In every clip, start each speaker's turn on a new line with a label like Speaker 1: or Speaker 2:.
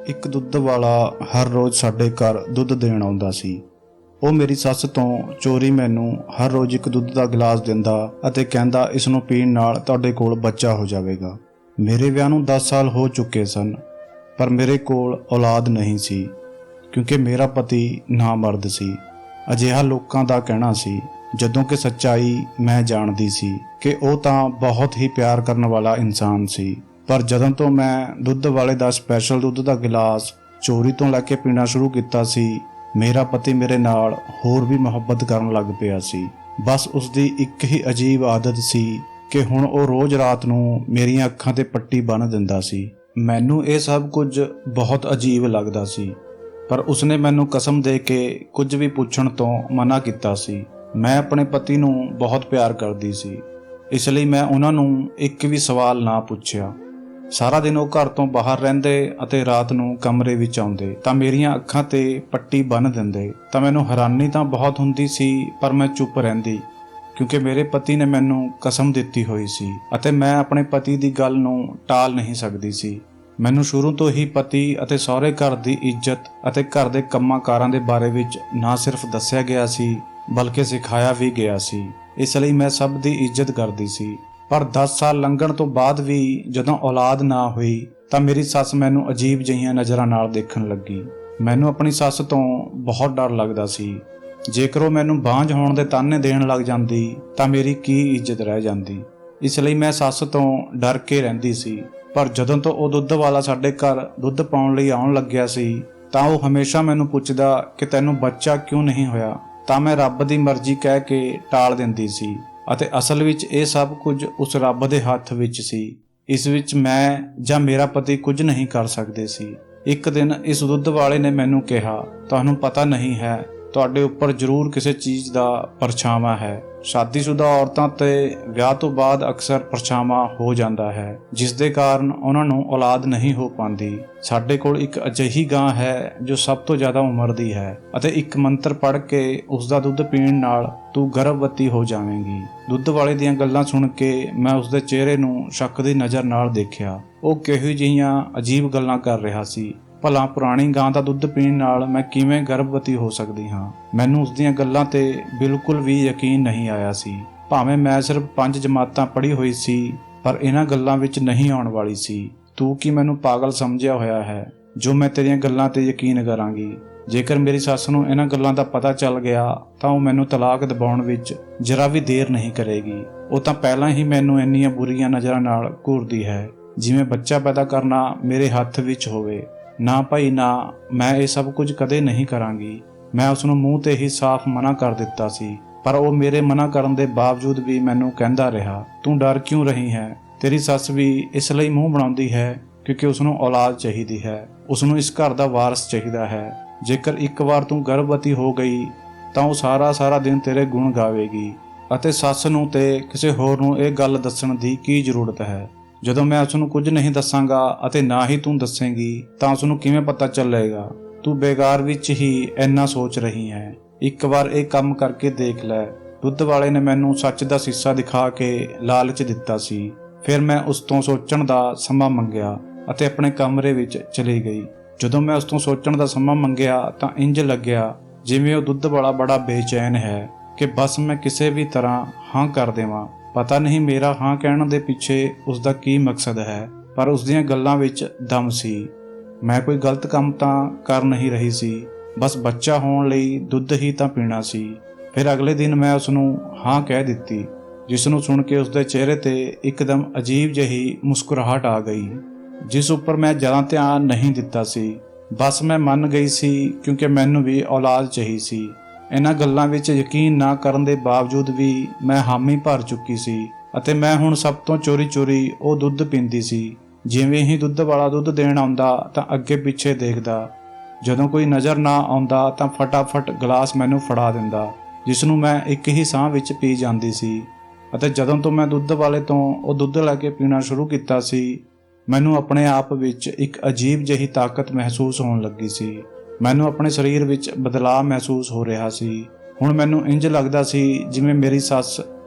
Speaker 1: ਇੱਕ ਦੁੱਧ ਵਾਲਾ ਹਰ ਰੋਜ਼ ਸਾਡੇ ਘਰ ਦੁੱਧ ਦੇਣ ਆਉਂਦਾ ਸੀ। ਉਹ ਮੇਰੀ ਸੱਸ ਤੋਂ ਚੋਰੀ ਮੈਨੂੰ ਹਰ ਰੋਜ਼ ਇੱਕ ਦੁੱਧ ਦਾ ਗਲਾਸ ਦਿੰਦਾ ਅਤੇ ਕਹਿੰਦਾ, ਇਸ ਨੂੰ ਪੀਣ ਨਾਲ ਤੁਹਾਡੇ ਕੋਲ ਬੱਚਾ ਹੋ ਜਾਵੇਗਾ। ਮੇਰੇ ਵਿਆਹ ਨੂੰ 10 ਸਾਲ ਹੋ ਚੁੱਕੇ ਸਨ, ਪਰ ਮੇਰੇ ਕੋਲ ਔਲਾਦ ਨਹੀਂ ਸੀ ਕਿਉਂਕਿ ਮੇਰਾ ਪਤੀ ਨਾਮਰਦ ਸੀ। ਅਜਿਹਾ ਲੋਕਾਂ ਦਾ ਕਹਿਣਾ ਸੀ, ਜਦੋਂ ਕਿ ਸੱਚਾਈ ਮੈਂ ਜਾਣਦੀ ਸੀ ਕਿ ਉਹ ਤਾਂ ਬਹੁਤ ਹੀ ਪਿਆਰ ਕਰਨ ਵਾਲਾ ਇਨਸਾਨ ਸੀ। ਪਰ ਜਦੋਂ ਤੋਂ ਮੈਂ ਦੁੱਧ ਵਾਲੇ ਦਾ ਸਪੈਸ਼ਲ ਦੁੱਧ ਦਾ ਗਿਲਾਸ ਚੋਰੀ ਤੋਂ ਲੈ ਕੇ ਪੀਣਾ ਸ਼ੁਰੂ ਕੀਤਾ ਸੀ, ਮੇਰਾ ਪਤੀ ਮੇਰੇ ਨਾਲ ਹੋਰ ਵੀ ਮੁਹੱਬਤ ਕਰਨ ਲੱਗ ਪਿਆ ਸੀ। ਬਸ ਉਸਦੀ ਇੱਕ ਹੀ ਅਜੀਬ ਆਦਤ ਸੀ ਕਿ ਹੁਣ ਉਹ ਰੋਜ਼ ਰਾਤ ਨੂੰ ਮੇਰੀਆਂ ਅੱਖਾਂ ਤੇ ਪੱਟੀ ਬੰਨ੍ਹ ਦਿੰਦਾ ਸੀ। ਮੈਨੂੰ ਇਹ ਸਭ ਕੁਝ ਬਹੁਤ ਅਜੀਬ ਲੱਗਦਾ ਸੀ, ਪਰ ਉਸਨੇ ਮੈਨੂੰ ਕਸਮ ਦੇ ਕੇ ਕੁਝ ਵੀ ਪੁੱਛਣ ਤੋਂ ਮਨਾ ਕੀਤਾ ਸੀ। ਮੈਂ ਆਪਣੇ ਪਤੀ ਨੂੰ ਬਹੁਤ ਪਿਆਰ ਕਰਦੀ ਸੀ, ਇਸ ਲਈ ਮੈਂ ਉਹਨਾਂ ਨੂੰ ਇੱਕ ਵੀ ਸਵਾਲ ਨਾ ਪੁੱਛਿਆ। ਸਾਰਾ ਦਿਨ ਉਹ ਘਰ ਤੋਂ ਬਾਹਰ ਰਹਿੰਦੇ ਅਤੇ ਰਾਤ ਨੂੰ ਕਮਰੇ ਵਿੱਚ ਆਉਂਦੇ ਤਾਂ ਮੇਰੀਆਂ ਅੱਖਾਂ ਤੇ ਪੱਟੀ ਬੰਨ੍ਹ ਦਿੰਦੇ ਤਾਂ ਮੈਨੂੰ ਹੈਰਾਨੀ ਤਾਂ ਬਹੁਤ ਹੁੰਦੀ ਸੀ, ਪਰ ਮੈਂ ਚੁੱਪ ਰਹਿੰਦੀ ਕਿਉਂਕਿ ਮੇਰੇ ਪਤੀ ਨੇ ਮੈਨੂੰ ਕਸਮ ਦਿੱਤੀ ਹੋਈ ਸੀ ਅਤੇ ਮੈਂ ਆਪਣੇ ਪਤੀ ਦੀ ਗੱਲ ਨੂੰ ਟਾਲ ਨਹੀਂ ਸਕਦੀ ਸੀ। ਮੈਨੂੰ ਸ਼ੁਰੂ ਤੋਂ ਹੀ ਪਤੀ ਅਤੇ ਸਹੁਰੇ ਘਰ ਦੀ ਇੱਜ਼ਤ ਅਤੇ ਘਰ ਦੇ ਕੰਮਾਂ ਕਾਰਾਂ ਦੇ ਬਾਰੇ ਵਿੱਚ ਨਾ ਸਿਰਫ ਦੱਸਿਆ ਗਿਆ ਸੀ, ਬਲਕਿ ਸਿਖਾਇਆ ਵੀ ਗਿਆ ਸੀ। ਇਸ ਲਈ ਮੈਂ ਸਭ ਦੀ ਇੱਜ਼ਤ ਕਰਦੀ ਸੀ। ਪਰ 10 ਸਾਲ ਲੰਘਣ ਤੋਂ ਬਾਅਦ ਵੀ ਜਦੋਂ ਔਲਾਦ ਨਾ ਹੋਈ ਤਾਂ ਮੇਰੀ ਸੱਸ ਮੈਨੂੰ ਅਜੀਬ ਜਿਹੀਆਂ ਨਜ਼ਰਾਂ ਨਾਲ ਦੇਖਣ ਲੱਗੀ। ਮੈਨੂੰ ਆਪਣੀ ਸੱਸ ਤੋਂ ਬਹੁਤ ਡਰ ਲੱਗਦਾ ਸੀ। ਜੇਕਰ ਉਹ ਮੈਨੂੰ ਬਾਂਝ ਹੋਣ ਦੇ ਤਾਨੇ ਦੇਣ ਲੱਗ ਜਾਂਦੀ ਤਾਂ ਮੇਰੀ ਕੀ ਇੱਜ਼ਤ ਰਹਿ ਜਾਂਦੀ। ਇਸ ਲਈ ਮੈਂ ਸੱਸ ਤੋਂ ਡਰ ਕੇ ਰਹਿੰਦੀ ਸੀ। ਪਰ ਜਦੋਂ ਤੋਂ ਉਹ ਦੁੱਧ ਵਾਲਾ ਸਾਡੇ ਘਰ ਦੁੱਧ ਪਾਉਣ ਲਈ ਆਉਣ ਲੱਗਿਆ ਸੀ ਤਾਂ ਉਹ ਹਮੇਸ਼ਾ ਮੈਨੂੰ ਪੁੱਛਦਾ ਕਿ ਤੈਨੂੰ ਬੱਚਾ ਕਿਉਂ ਨਹੀਂ ਹੋਇਆ, ਤਾਂ ਮੈਂ ਰੱਬ ਦੀ ਮਰਜ਼ੀ ਕਹਿ ਕੇ ਟਾਲ ਦਿੰਦੀ ਸੀ ਅਤੇ ਅਸਲ ਵਿੱਚ ਇਹ ਸਭ ਕੁਝ ਉਸ ਰੱਬ ਦੇ ਹੱਥ ਵਿੱਚ ਸੀ। ਇਸ ਵਿੱਚ ਮੈਂ ਜਾਂ ਮੇਰਾ ਪਤੀ ਕੁਝ ਨਹੀਂ ਕਰ ਸਕਦੇ ਸੀ। ਇੱਕ ਦਿਨ ਇਸ ਦੁੱਧ ਵਾਲੇ ਨੇ ਮੈਨੂੰ ਕਿਹਾ, ਤੁਹਾਨੂੰ ਪਤਾ ਨਹੀਂ ਹੈ, ਤੁਹਾਡੇ ਉੱਪਰ ਜ਼ਰੂਰ ਕਿਸੇ ਚੀਜ਼ ਦਾ ਪਰਛਾਵਾਂ ਹੈ। ਸ਼ਾਦੀशुदा ਔਰਤਾਂ ਤੇ ਵਿਆਹ ਤੋਂ ਬਾਅਦ ਅਕਸਰ ਪਰਛਾਵਾਂ ਹੋ ਜਾਂਦਾ ਹੈ, ਜਿਸ ਦੇ ਕਾਰਨ ਉਹਨਾਂ ਨੂੰ ਔਲਾਦ ਨਹੀਂ ਹੋ ਪਾਉਂਦੀ। ਸਾਡੇ ਕੋਲ ਇੱਕ ਅਜਿਹੀ ਗਾਂ ਹੈ ਜੋ ਸਭ ਤੋਂ ਜ਼ਿਆਦਾ ਉਮਰ ਦੀ ਹੈ ਅਤੇ ਇੱਕ ਮੰਤਰ ਪੜ੍ਹ ਕੇ ਉਸ ਦਾ ਦੁੱਧ ਪੀਣ ਨਾਲ ਤੂੰ ਗਰਭਵਤੀ ਹੋ ਜਾਵੇਂਗੀ। ਦੁੱਧ ਵਾਲੇ ਦੀਆਂ ਗੱਲਾਂ ਸੁਣ ਕੇ ਮੈਂ ਉਸਦੇ ਚਿਹਰੇ ਨੂੰ ਸ਼ੱਕ ਦੀ ਨਜ਼ਰ ਨਾਲ ਦੇਖਿਆ। ਉਹ ਕਿਹੋ ਜਿਹੀਆਂ ਅਜੀਬ ਗੱਲਾਂ ਕਰ ਰਿਹਾ ਸੀ। ਭਲਾ ਪੁਰਾਣੀ ਗਾਂ ਦਾ ਦੁੱਧ ਪੀਣ ਨਾਲ ਮੈਂ ਕਿਵੇਂ ਗਰਭਵਤੀ ਹੋ ਸਕਦੀ ਹਾਂ? ਮੈਨੂੰ ਉਸਦੀਆਂ ਗੱਲਾਂ ਤੇ ਬਿਲਕੁਲ ਵੀ ਯਕੀਨ ਨਹੀਂ ਆਇਆ ਸੀ। ਭਾਵੇਂ ਮੈਂ ਸਿਰਫ 5 ਜਮਾਤਾਂ ਪੜ੍ਹੀ ਹੋਈ ਸੀ, ਪਰ ਇਹਨਾਂ ਗੱਲਾਂ ਵਿੱਚ ਨਹੀਂ ਆਉਣ ਵਾਲੀ ਸੀ। ਤੂੰ ਕੀ ਮੈਨੂੰ ਪਾਗਲ ਸਮਝਿਆ ਹੋਇਆ ਹੈ ਜੋ ਮੈਂ ਤੇਰੀਆਂ ਗੱਲਾਂ ਤੇ ਯਕੀਨ ਕਰਾਂਗੀ? ਜੇਕਰ ਮੇਰੀ ਸੱਸ ਨੂੰ ਇਹਨਾਂ ਗੱਲਾਂ ਦਾ ਪਤਾ ਚੱਲ ਗਿਆ ਤਾਂ ਉਹ ਮੈਨੂੰ ਤਲਾਕ ਦਿਵਾਉਣ ਵਿੱਚ ਜਰਾ ਵੀ ਦੇਰ ਨਹੀਂ ਕਰੇਗੀ। ਉਹ ਤਾਂ ਪਹਿਲਾਂ ਹੀ ਮੈਨੂੰ ਇੰਨੀਆਂ ਬੁਰੀਆਂ ਨਜ਼ਰਾਂ ਨਾਲ ਘੂਰਦੀ ਹੈ ਜਿਵੇਂ ਬੱਚਾ ਪੈਦਾ ਕਰਨਾ ਮੇਰੇ ਹੱਥ ਵਿੱਚ ਹੋਵੇ। ਨਾ ਭਾਈ ਨਾ, ਮੈਂ ਇਹ ਸਭ ਕੁਝ ਕਦੇ ਨਹੀਂ ਕਰਾਂਗੀ। ਮੈਂ ਉਸ ਨੂੰ ਮੂੰਹ ਤੇ ਹੀ ਸਾਫ਼ ਮਨਾ ਕਰ ਦਿੱਤਾ ਸੀ, ਪਰ ਉਹ ਮੇਰੇ ਮਨਾ ਕਰਨ ਦੇ ਬਾਵਜੂਦ ਵੀ ਮੈਨੂੰ ਕਹਿੰਦਾ ਰਿਹਾ, ਤੂੰ ਡਰ ਕਿਉਂ ਰਹੀ ਹੈ? ਤੇਰੀ ਸੱਸ ਵੀ ਇਸ ਲਈ ਮੂੰਹ ਬਣਾਉਂਦੀ ਹੈ ਕਿਉਂਕਿ ਉਸ ਨੂੰ ਔਲਾਦ ਚਾਹੀਦੀ ਹੈ, ਉਸ ਨੂੰ ਇਸ ਘਰ ਦਾ ਵਾਰਸ ਚਾਹੀਦਾ ਹੈ। ਜੇਕਰ ਇੱਕ ਵਾਰ ਤੂੰ ਗਰਭਵਤੀ ਹੋ ਗਈ ਤਾਂ ਉਹ ਸਾਰਾ ਦਿਨ ਤੇਰੇ ਗੁਣ ਗਾਵੇਗੀ ਅਤੇ ਸੱਸ ਨੂੰ ਤੇ ਕਿਸੇ ਹੋਰ ਨੂੰ ਇਹ ਗੱਲ ਦੱਸਣ ਦੀ ਕੀ ਜ਼ਰੂਰਤ ਹੈ? ਜਦੋਂ ਮੈਂ ਉਸ ਨੂੰ ਕੁਝ ਨਹੀਂ ਦੱਸਾਂਗਾ ਅਤੇ ਨਾ ਹੀ ਤੂੰ ਦੱਸੇਂਗੀ ਤਾਂ ਉਸ ਨੂੰ ਕਿਵੇਂ ਪਤਾ ਚੱਲੇਗਾ? ਤੂੰ ਬੇਕਾਰ ਵਿੱਚ ਹੀ ਇੰਨਾ ਸੋਚ ਰਹੀ ਹੈ। ਇੱਕ ਵਾਰ ਇਹ ਕੰਮ ਕਰਕੇ ਦੇਖ ਲੈ। ਦੁੱਧ ਵਾਲੇ ਨੇ ਮੈਨੂੰ ਸੱਚ ਦਾ ਸੀਸਾ ਦਿਖਾ ਕੇ ਲਾਲਚ ਦਿੱਤਾ ਸੀ। ਫਿਰ ਮੈਂ ਉਸ ਤੋਂ ਸੋਚਣ ਦਾ ਸਮਾਂ ਮੰਗਿਆ ਅਤੇ ਆਪਣੇ ਕਮਰੇ ਵਿੱਚ ਚਲੀ ਗਈ। ਜਦੋਂ ਮੈਂ ਉਸ ਤੋਂ ਸੋਚਣ ਦਾ ਸਮਾਂ ਮੰਗਿਆ ਤਾਂ ਇੰਜ ਲੱਗਿਆ ਜਿਵੇਂ ਉਹ ਦੁੱਧ ਵਾਲਾ ਬੜਾ ਬੇਚੈਨ ਹੈ ਕਿ ਬਸ ਮੈਂ ਕਿਸੇ ਵੀ ਤਰ੍ਹਾਂ ਹਾਂ ਕਰ ਦੇਵਾਂ। ਪਤਾ ਨਹੀਂ ਮੇਰਾ ਹਾਂ ਕਹਿਣ ਦੇ ਪਿੱਛੇ ਉਸ ਦਾ ਕੀ ਮਕਸਦ ਹੈ, ਪਰ ਉਸ ਦੀਆਂ ਗੱਲਾਂ ਵਿੱਚ ਦਮ ਸੀ। ਮੈਂ ਕੋਈ ਗਲਤ ਕੰਮ ਤਾਂ ਕਰ ਨਹੀਂ ਰਹੀ ਸੀ, ਬਸ ਬੱਚਾ ਹੋਣ ਲਈ ਦੁੱਧ ਹੀ ਤਾਂ ਪੀਣਾ ਸੀ। ਫਿਰ ਅਗਲੇ ਦਿਨ ਮੈਂ ਉਸ ਨੂੰ ਹਾਂ ਕਹਿ ਦਿੱਤੀ, ਜਿਸ ਨੂੰ ਸੁਣ ਕੇ ਉਸ ਦੇ ਚਿਹਰੇ ਤੇ ਇੱਕਦਮ ਅਜੀਬ ਜਿਹੀ ਮੁਸਕਰਾਹਟ ਆ ਗਈ, ਜਿਸ ਉੱਪਰ ਮੈਂ ਜ਼ਿਆਦਾ ਧਿਆਨ ਨਹੀਂ ਦਿੱਤਾ ਸੀ। ਬਸ ਮੈਂ ਮੰਨ ਗਈ ਸੀ ਕਿਉਂਕਿ ਮੈਨੂੰ ਵੀ ਔਲਾਦ ਚਾਹੀ ਸੀ। ਇਹਨਾਂ ਗੱਲਾਂ ਵਿੱਚ ਯਕੀਨ ਨਾ ਕਰਨ ਦੇ ਬਾਵਜੂਦ ਵੀ ਮੈਂ ਹਾਮੀ ਭਰ ਚੁੱਕੀ ਸੀ ਅਤੇ ਮੈਂ ਹੁਣ ਸਭ ਤੋਂ ਚੋਰੀ ਉਹ ਦੁੱਧ ਪੀਂਦੀ ਸੀ। ਜਿਵੇਂ ਹੀ ਦੁੱਧ ਵਾਲਾ ਦੁੱਧ ਦੇਣ ਆਉਂਦਾ ਤਾਂ ਅੱਗੇ ਪਿੱਛੇ ਦੇਖਦਾ। ਜਦੋਂ ਕੋਈ ਨਜ਼ਰ ਨਾ ਆਉਂਦਾ ਤਾਂ ਫਟਾਫਟ ਗਲਾਸ ਮੈਨੂੰ ਫੜਾ ਦਿੰਦਾ, ਜਿਸ ਨੂੰ ਮੈਂ ਇੱਕ ਹੀ ਸਾਹ ਵਿੱਚ ਪੀ ਜਾਂਦੀ ਸੀ। ਅਤੇ ਜਦੋਂ ਤੋਂ ਮੈਂ ਦੁੱਧ ਵਾਲੇ ਤੋਂ ਉਹ ਦੁੱਧ ਲੈ ਕੇ ਪੀਣਾ ਸ਼ੁਰੂ ਕੀਤਾ ਸੀ, ਮੈਨੂੰ ਆਪਣੇ ਆਪ ਵਿੱਚ ਇੱਕ ਅਜੀਬ ਜਿਹੀ ਤਾਕਤ ਮਹਿਸੂਸ ਹੋਣ ਲੱਗੀ ਸੀ। ਮੈਨੂੰ ਆਪਣੇ ਸਰੀਰ ਵਿੱਚ ਬਦਲਾਅ ਮਹਿਸੂਸ ਹੋ ਰਿਹਾ ਸੀ। ਹੁਣ ਮੈਨੂੰ ਇੰਜ ਲੱਗਦਾ ਸੀ ਜਿਵੇਂ ਮੇਰੀ ਸੱਸ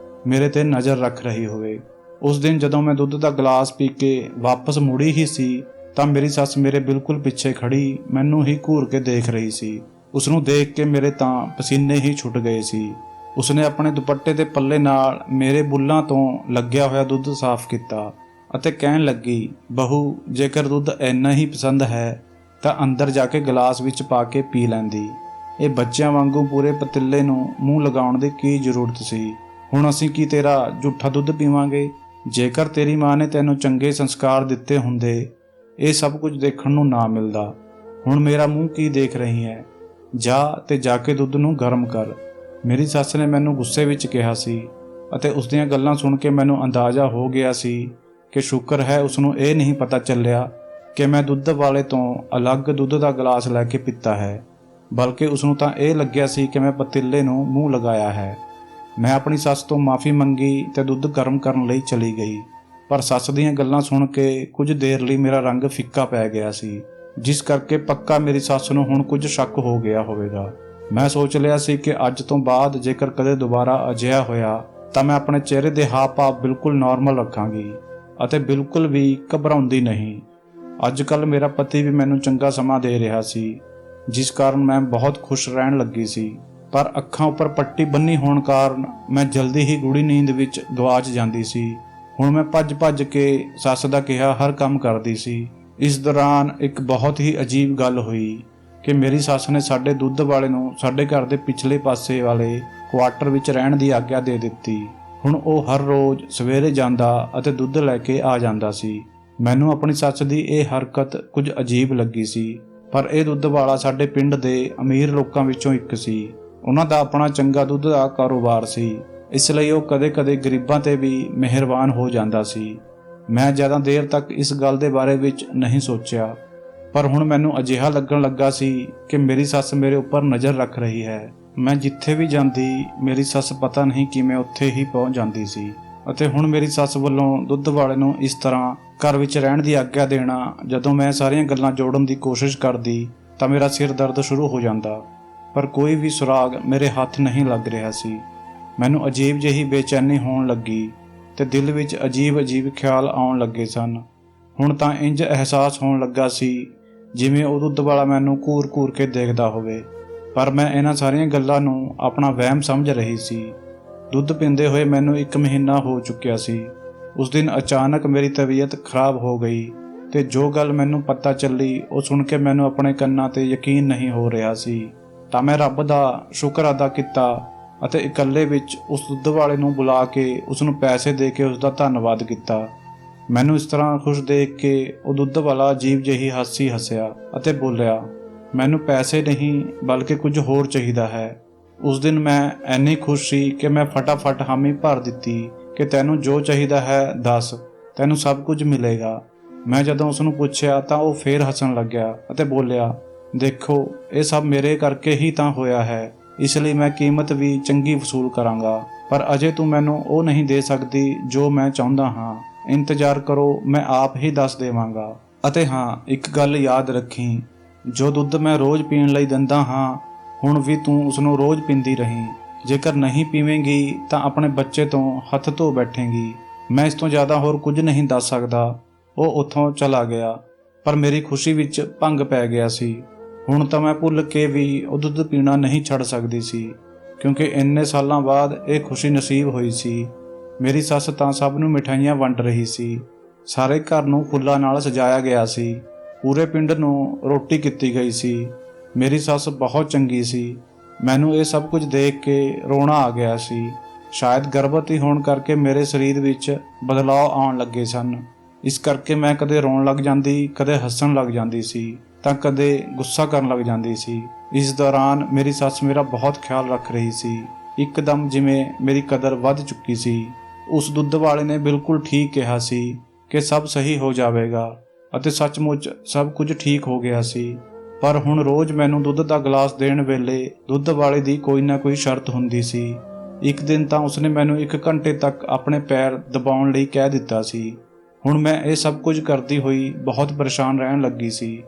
Speaker 1: ਮੇਰੇ ਤੇ ਨਜ਼ਰ ਰੱਖ ਰਹੀ ਹੋਵੇ। ਉਸ ਦਿਨ ਜਦੋਂ ਮੈਂ ਦੁੱਧ ਦਾ ਗਲਾਸ ਪੀ ਕੇ ਵਾਪਸ ਮੁੜੀ ਹੀ ਸੀ ਤਾਂ ਮੇਰੀ ਸੱਸ ਮੇਰੇ ਬਿਲਕੁਲ ਪਿੱਛੇ ਖੜੀ ਮੈਨੂੰ ਹੀ ਘੂਰ ਕੇ ਦੇਖ ਰਹੀ ਸੀ। ਉਸਨੂੰ ਦੇਖ ਕੇ ਮੇਰੇ ਤਾਂ ਪਸੀਨੇ ਹੀ ਛੁੱਟ ਗਏ ਸੀ। ਉਸਨੇ ਆਪਣੇ ਦੁਪੱਟੇ ਦੇ ਪੱਲੇ ਨਾਲ ਮੇਰੇ ਬੁੱਲਾਂ ਤੋਂ ਲੱਗਿਆ ਹੋਇਆ ਦੁੱਧ ਸਾਫ਼ ਕੀਤਾ ਅਤੇ ਕਹਿਣ ਲੱਗੀ, ਬਹੂ, ਜੇਕਰ ਦੁੱਧ ਇੰਨਾ ਹੀ ਪਸੰਦ ਹੈ ਤਾਂ ਅੰਦਰ ਜਾ ਕੇ ਗਲਾਸ ਵਿੱਚ ਪਾ ਕੇ ਪੀ ਲੈਂਦੀ। ਇਹ ਬੱਚਿਆਂ ਵਾਂਗੂ ਪੂਰੇ ਪਤੀਲੇ ਨੂੰ ਮੂੰਹ ਲਗਾਉਣ ਦੀ ਕੀ ਜ਼ਰੂਰਤ ਸੀ। ਹੁਣ ਅਸੀਂ ਕੀ ਤੇਰਾ ਝੂਠਾ ਦੁੱਧ ਪੀਵਾਂਗੇ? ਜੇਕਰ ਤੇਰੀ ਮਾਂ ਨੇ ਤੈਨੂੰ ਚੰਗੇ ਸੰਸਕਾਰ ਦਿੱਤੇ ਹੁੰਦੇ, ਇਹ ਸਭ ਕੁਝ ਦੇਖਣ ਨੂੰ ਨਾ ਮਿਲਦਾ। ਹੁਣ ਮੇਰਾ ਮੂੰਹ ਕੀ ਦੇਖ ਰਹੀ ਹੈ? ਜਾ ਕੇ ਦੁੱਧ ਨੂੰ ਗਰਮ ਕਰ। ਮੇਰੀ ਸੱਸ ਨੇ ਮੈਨੂੰ ਗੁੱਸੇ ਵਿੱਚ ਕਿਹਾ ਸੀ ਅਤੇ ਉਸ ਦੀਆਂ ਗੱਲਾਂ ਸੁਣ ਕੇ ਮੈਨੂੰ ਅੰਦਾਜ਼ਾ ਹੋ ਗਿਆ ਸੀ ਕਿ ਸ਼ੁਕਰ ਹੈ ਉਸਨੂੰ ਇਹ ਨਹੀਂ ਪਤਾ ਚੱਲਿਆ ਕਿ ਮੈਂ ਦੁੱਧ ਵਾਲੇ ਤੋਂ ਅਲੱਗ ਦੁੱਧ ਦਾ ਗਲਾਸ ਲੈ ਕੇ ਪੀਤਾ ਹੈ, ਬਲਕਿ ਉਸਨੂੰ ਤਾਂ ਇਹ ਲੱਗਿਆ ਸੀ ਕਿ ਮੈਂ ਪਤੀਲੇ ਨੂੰ ਮੂੰਹ ਲਗਾਇਆ ਹੈ। ਮੈਂ ਆਪਣੀ ਸੱਸ ਤੋਂ ਮਾफ़ੀ ਮੰਗੀ ਤੇ ਦੁੱਧ ਗਰਮ ਕਰਨ ਲਈ ਚਲੀ ਗਈ। ਪਰ ਸੱਸ ਦੀਆਂ ਗੱਲਾਂ ਸੁਣ ਕੇ ਕੁਝ ਦੇਰ ਲਈ ਮੇਰਾ ਰੰਗ ਫਿੱਕਾ ਪੈ ਗਿਆ ਸੀ, ਜਿਸ ਕਰਕੇ ਪੱਕਾ ਮੇਰੀ ਸੱਸ ਨੂੰ ਹੁਣ ਕੁਝ ਸ਼ੱਕ ਹੋ ਗਿਆ ਹੋਵੇਗਾ। ਮੈਂ ਸੋਚ ਲਿਆ ਸੀ ਕਿ ਅੱਜ ਤੋਂ ਬਾਅਦ ਜੇਕਰ ਕਦੇ ਦੁਬਾਰਾ ਅਜਿਹਾ ਹੋਇਆ ਤਾਂ ਮੈਂ ਆਪਣੇ ਚਿਹਰੇ ਦੇ ਹਾਵ-ਭਾਵ ਬਿਲਕੁਲ ਨਾਰਮਲ ਰੱਖਾਂਗੀ ਅਤੇ ਬਿਲਕੁਲ ਵੀ ਘਬਰਾਉਂਦੀ ਨਹੀਂ। ਅੱਜ ਕੱਲ੍ਹ ਮੇਰਾ ਪਤੀ ਵੀ ਮੈਨੂੰ ਚੰਗਾ ਸਮਾਂ ਦੇ ਰਿਹਾ ਸੀ, ਜਿਸ ਕਾਰਨ ਮੈਂ ਬਹੁਤ ਖੁਸ਼ ਰਹਿਣ ਲੱਗੀ ਸੀ। ਪਰ ਅੱਖਾਂ ਉੱਪਰ ਪੱਟੀ ਬੰਨੀ ਹੋਣ ਕਾਰਨ ਮੈਂ ਜਲਦੀ ਹੀ ਗੂੜੀ ਨੀਂਦ ਵਿੱਚ ਗਵਾਚ ਜਾਂਦੀ ਸੀ। ਹੁਣ ਮੈਂ ਭੱਜ ਕੇ ਸੱਸ ਦਾ ਕਿਹਾ ਹਰ ਕੰਮ ਕਰਦੀ ਸੀ। ਇਸ ਦੌਰਾਨ ਇੱਕ ਬਹੁਤ ਹੀ ਅਜੀਬ ਗੱਲ ਹੋਈ ਕਿ ਮੇਰੀ ਸੱਸ ਨੇ ਸਾਡੇ ਦੁੱਧ ਵਾਲੇ ਨੂੰ ਸਾਡੇ ਘਰ ਦੇ ਪਿਛਲੇ ਪਾਸੇ ਵਾਲੇ ਕੁਆਟਰ ਵਿੱਚ ਰਹਿਣ ਦੀ ਆਗਿਆ ਦੇ ਦਿੱਤੀ। ਹੁਣ ਉਹ ਹਰ ਰੋਜ਼ ਸਵੇਰੇ ਜਾਂਦਾ ਅਤੇ ਦੁੱਧ ਲੈ ਕੇ ਆ ਜਾਂਦਾ ਸੀ। ਮੈਨੂੰ ਆਪਣੀ ਸੱਸ ਦੀ ਇਹ ਹਰਕਤ ਕੁਝ ਅਜੀਬ ਲੱਗੀ ਸੀ, ਪਰ ਇਹ ਦੁੱਧ ਵਾਲਾ ਸਾਡੇ ਪਿੰਡ ਦੇ ਅਮੀਰ ਲੋਕਾਂ ਵਿੱਚੋਂ ਇੱਕ ਸੀ। ਉਹਨਾਂ ਦਾ ਆਪਣਾ ਚੰਗਾ ਦੁੱਧ ਦਾ ਕਾਰੋਬਾਰ ਸੀ, ਇਸ ਲਈ ਉਹ ਕਦੇ-ਕਦੇ ਗਰੀਬਾਂ ਤੇ ਵੀ ਮਿਹਰਬਾਨ ਹੋ ਜਾਂਦਾ ਸੀ। ਮੈਂ ਜ਼ਿਆਦਾ ਦੇਰ ਤੱਕ ਇਸ ਗੱਲ ਦੇ ਬਾਰੇ ਵਿੱਚ ਨਹੀਂ ਸੋਚਿਆ, ਪਰ ਹੁਣ ਮੈਨੂੰ ਅਜਿਹਾ ਲੱਗਣ ਲੱਗਾ ਸੀ ਕਿ ਮੇਰੀ ਸੱਸ ਮੇਰੇ ਉੱਪਰ ਨਜ਼ਰ ਰੱਖ ਰਹੀ ਹੈ। ਮੈਂ ਜਿੱਥੇ ਵੀ ਜਾਂਦੀ ਮੇਰੀ ਸੱਸ ਪਤਾ ਨਹੀਂ ਕਿਵੇਂ ਉੱਥੇ ਹੀ ਪਹੁੰਚ ਜਾਂਦੀ ਸੀ ਅਤੇ ਹੁਣ ਮੇਰੀ ਸੱਸ ਵੱਲੋਂ ਦੁੱਧ ਵਾਲੇ ਨੂੰ ਇਸ ਤਰ੍ਹਾਂ ਘਰ ਵਿੱਚ ਰਹਿਣ ਦੀ ਆਗਿਆ ਦੇਣਾ, ਜਦੋਂ ਮੈਂ ਸਾਰੀਆਂ ਗੱਲਾਂ ਜੋੜਨ ਦੀ ਕੋਸ਼ਿਸ਼ ਕਰਦੀ ਤਾਂ ਮੇਰਾ ਸਿਰ ਦਰਦ ਸ਼ੁਰੂ ਹੋ ਜਾਂਦਾ। ਪਰ ਕੋਈ ਵੀ ਸੁਰਾਗ ਮੇਰੇ ਹੱਥ ਨਹੀਂ ਲੱਗ ਰਿਹਾ ਸੀ। ਮੈਨੂੰ ਅਜੀਬ ਜਿਹੀ ਬੇਚੈਨੀ ਹੋਣ ਲੱਗੀ ਤੇ ਦਿਲ ਵਿੱਚ ਅਜੀਬ ਖਿਆਲ ਆਉਣ ਲੱਗੇ ਸਨ। ਹੁਣ ਤਾਂ ਇੰਜ ਅਹਿਸਾਸ ਹੋਣ ਲੱਗਾ ਸੀ ਜਿਵੇਂ ਉਹ ਦੁੱਧ ਵਾਲਾ ਮੈਨੂੰ ਘੂਰ ਕੇ ਦੇਖਦਾ ਹੋਵੇ, ਪਰ ਮੈਂ ਇਹਨਾਂ ਸਾਰੀਆਂ ਗੱਲਾਂ ਨੂੰ ਆਪਣਾ ਵਹਿਮ ਸਮਝ ਰਹੀ ਸੀ। ਦੁੱਧ ਪੀਂਦੇ ਹੋਏ ਮੈਨੂੰ 1 ਮਹੀਨਾ ਹੋ ਚੁੱਕਿਆ ਸੀ। ਉਸ ਦਿਨ ਅਚਾਨਕ ਮੇਰੀ ਤਬੀਅਤ ਖਰਾਬ ਹੋ ਗਈ ਤੇ ਜੋ ਗੱਲ ਮੈਨੂੰ ਪਤਾ ਚੱਲੀ ਉਹ ਸੁਣ ਕੇ ਮੈਨੂੰ ਆਪਣੇ ਕੰਨਾਂ ਤੇ ਯਕੀਨ ਨਹੀਂ ਹੋ ਰਿਹਾ ਸੀ। ਤਾਂ ਮੈਂ ਰੱਬ ਦਾ ਸ਼ੁਕਰ ਅਦਾ ਕੀਤਾ ਅਤੇ ਇਕੱਲੇ ਵਿੱਚ ਉਸ ਦੁੱਧ ਵਾਲੇ ਨੂੰ ਬੁਲਾ ਕੇ ਉਸ ਨੂੰ ਪੈਸੇ ਦੇ ਕੇ ਉਸ ਦਾ ਧੰਨਵਾਦ ਕੀਤਾ। ਮੈਨੂੰ ਇਸ ਤਰ੍ਹਾਂ ਖੁਸ਼ ਦੇਖ ਕੇ ਉਹ ਦੁੱਧ ਵਾਲਾ ਅਜੀਬ ਜਿਹੀ ਹਾਸੀ ਹੱਸਿਆ ਅਤੇ ਬੋਲਿਆ, ਮੈਨੂੰ ਪੈਸੇ ਨਹੀਂ ਬਲਕਿ ਕੁਝ ਹੋਰ ਚਾਹੀਦਾ ਹੈ। ਉਸ ਦਿਨ ਮੈਂ ਇੰਨੀ ਖੁਸ਼ ਸੀ ਕਿ ਮੈਂ ਫਟਾਫਟ ਹਾਮੀ ਭਰ ਦਿੱਤੀ ਕਿ ਤੈਨੂੰ ਜੋ ਚਾਹੀਦਾ ਹੈ ਦੱਸ, ਤੈਨੂੰ ਸਭ ਕੁਝ ਮਿਲੇਗਾ। ਮੈਂ ਜਦੋਂ ਉਸ ਨੂੰ ਪੁੱਛਿਆ ਤਾਂ ਉਹ ਫੇਰ ਹੱਸਣ ਲੱਗਿਆ ਅਤੇ ਬੋਲਿਆ, ਦੇਖੋ, ਇਹ ਸਭ ਮੇਰੇ ਕਰਕੇ ਹੀ ਤਾਂ ਹੋਇਆ ਹੈ, ਇਸ ਲਈ ਮੈਂ ਕੀਮਤ ਵੀ ਚੰਗੀ ਵਸੂਲ ਕਰਾਂਗਾ, ਪਰ ਅਜੇ ਤੂੰ ਮੈਨੂੰ ਉਹ ਨਹੀਂ ਦੇ ਸਕਦੀ ਜੋ ਮੈਂ ਚਾਹੁੰਦਾ ਹਾਂ। ਇੰਤਜ਼ਾਰ ਕਰੋ, ਮੈਂ ਆਪ ਹੀ ਦੱਸ ਦੇਵਾਂਗਾ। ਅਤੇ ਹਾਂ, ਇੱਕ ਗੱਲ ਯਾਦ ਰੱਖੀ, ਜੋ ਦੁੱਧ ਮੈਂ ਰੋਜ਼ ਪੀਣ ਲਈ ਦਿੰਦਾ ਹਾਂ, ਹੁਣ ਵੀ ਤੂੰ ਉਸਨੂੰ ਰੋਜ਼ ਪੀਂਦੀ ਰਹੀਂ। ਜੇਕਰ ਨਹੀਂ ਪੀਵੇਂਗੀ ਤਾਂ ਆਪਣੇ ਬੱਚੇ ਤੋਂ ਹੱਥ ਧੋ ਬੈਠੇਂਗੀ। ਮੈਂ ਇਸ ਤੋਂ ਜ਼ਿਆਦਾ ਹੋਰ ਕੁਝ ਨਹੀਂ ਦੱਸ ਸਕਦਾ। ਉਹ ਉੱਥੋਂ ਚਲਾ ਗਿਆ, ਪਰ ਮੇਰੀ ਖੁਸ਼ੀ ਵਿੱਚ ਭੰਗ ਪੈ ਗਿਆ ਸੀ। ਹੁਣ ਤਾਂ ਮੈਂ ਭੁੱਲ ਕੇ ਵੀ ਉਹ ਦੁੱਧ ਪੀਣਾ ਨਹੀਂ ਛੱਡ ਸਕਦੀ ਸੀ, ਕਿਉਂਕਿ ਇੰਨੇ ਸਾਲਾਂ ਬਾਅਦ ਇਹ ਖੁਸ਼ੀ ਨਸੀਬ ਹੋਈ ਸੀ। ਮੇਰੀ ਸੱਸ ਤਾਂ ਸਭ ਨੂੰ ਮਿਠਾਈਆਂ ਵੰਡ ਰਹੀ ਸੀ। ਸਾਰੇ ਘਰ ਨੂੰ ਫੁੱਲਾਂ ਨਾਲ ਸਜਾਇਆ ਗਿਆ ਸੀ। ਪੂਰੇ ਪਿੰਡ ਨੂੰ ਰੋਟੀ ਕੀਤੀ ਗਈ ਸੀ। ਮੇਰੀ ਸੱਸ ਬਹੁਤ ਚੰਗੀ ਸੀ। ਮੈਨੂੰ ਇਹ ਸਭ ਕੁਝ ਦੇਖ ਕੇ ਰੋਣਾ ਆ ਗਿਆ ਸੀ। ਸ਼ਾਇਦ ਗਰਭਵਤੀ ਹੋਣ ਕਰਕੇ ਮੇਰੇ ਸਰੀਰ ਵਿੱਚ ਬਦਲਾਅ ਆਉਣ ਲੱਗੇ ਸਨ। ਇਸ ਕਰਕੇ ਮੈਂ ਕਦੇ ਰੋਣ ਲੱਗ ਜਾਂਦੀ, ਕਦੇ ਹੱਸਣ ਲੱਗ ਜਾਂਦੀ ਸੀ ਤਾਂ ਕਦੇ ਗੁੱਸਾ ਕਰਨ ਲੱਗ ਜਾਂਦੀ ਸੀ। ਇਸ ਦੌਰਾਨ ਮੇਰੀ ਸੱਸ ਮੇਰਾ ਬਹੁਤ ਖਿਆਲ ਰੱਖ ਰਹੀ ਸੀ। ਇੱਕਦਮ ਜਿਵੇਂ ਮੇਰੀ ਕਦਰ ਵੱਧ ਚੁੱਕੀ ਸੀ। ਉਸ ਦੁੱਧ ਵਾਲੇ ਨੇ ਬਿਲਕੁਲ ਠੀਕ ਕਿਹਾ ਸੀ ਕਿ ਸਭ ਸਹੀ ਹੋ ਜਾਵੇਗਾ ਅਤੇ ਸੱਚਮੁੱਚ ਸਭ ਕੁਝ ਠੀਕ ਹੋ ਗਿਆ ਸੀ। ਪਰ ਹੁਣ ਰੋਜ਼ ਮੈਨੂੰ ਦੁੱਧ ਦਾ ਗਲਾਸ ਦੇਣ ਵੇਲੇ ਦੁੱਧ ਵਾਲੇ ਦੀ ਕੋਈ ਨਾ ਕੋਈ ਸ਼ਰਤ ਹੁੰਦੀ ਸੀ। ਇੱਕ ਦਿਨ ਤਾਂ ਉਸਨੇ ਮੈਨੂੰ 1 ਘੰਟੇ ਤੱਕ ਆਪਣੇ ਪੈਰ ਦਬਾਉਣ ਲਈ ਕਹਿ ਦਿੱਤਾ ਸੀ। ਹੁਣ ਮੈਂ ਇਹ ਸਭ ਕੁਝ ਕਰਦੀ ਹੋਈ ਬਹੁਤ ਪਰੇਸ਼ਾਨ ਰਹਿਣ ਲੱਗੀ ਸੀ।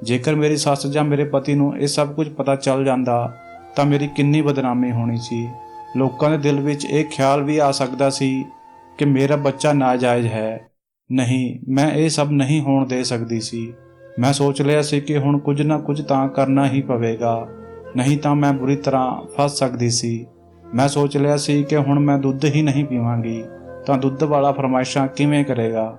Speaker 1: ਜੇਕਰ ਮੇਰੀ ਸੱਸ ਜਾਂ ਮੇਰੇ ਪਤੀ ਨੂੰ ਇਹ ਸਭ ਕੁਝ ਪਤਾ ਚੱਲ ਜਾਂਦਾ ਤਾਂ ਮੇਰੀ ਕਿੰਨੀ ਬਦਨਾਮੀ ਹੋਣੀ ਸੀ। ਲੋਕਾਂ ਦੇ ਦਿਲ ਵਿੱਚ ਇਹ ਖਿਆਲ ਵੀ ਆ ਸਕਦਾ ਸੀ ਕਿ ਮੇਰਾ ਬੱਚਾ ਨਾਜਾਇਜ਼ ਹੈ। ਨਹੀਂ, ਮੈਂ ਇਹ ਸਭ ਨਹੀਂ ਹੋਣ ਦੇ ਸਕਦੀ ਸੀ। ਮੈਂ ਸੋਚ ਲਿਆ ਸੀ ਕਿ ਹੁਣ ਕੁਝ ਨਾ ਕੁਝ ਤਾਂ ਕਰਨਾ ਹੀ ਪਵੇਗਾ, ਨਹੀਂ ਤਾਂ ਮੈਂ ਬੁਰੀ ਤਰ੍ਹਾਂ ਫਸ ਸਕਦੀ ਸੀ। ਮੈਂ ਸੋਚ ਲਿਆ ਸੀ ਕਿ ਹੁਣ ਮੈਂ ਦੁੱਧ ਹੀ ਨਹੀਂ ਪੀਵਾਂਗੀ ਤਾਂ ਦੁੱਧ ਵਾਲਾ ਫਰਮਾਇਸ਼ਾਂ ਕਿਵੇਂ ਕਰੇਗਾ।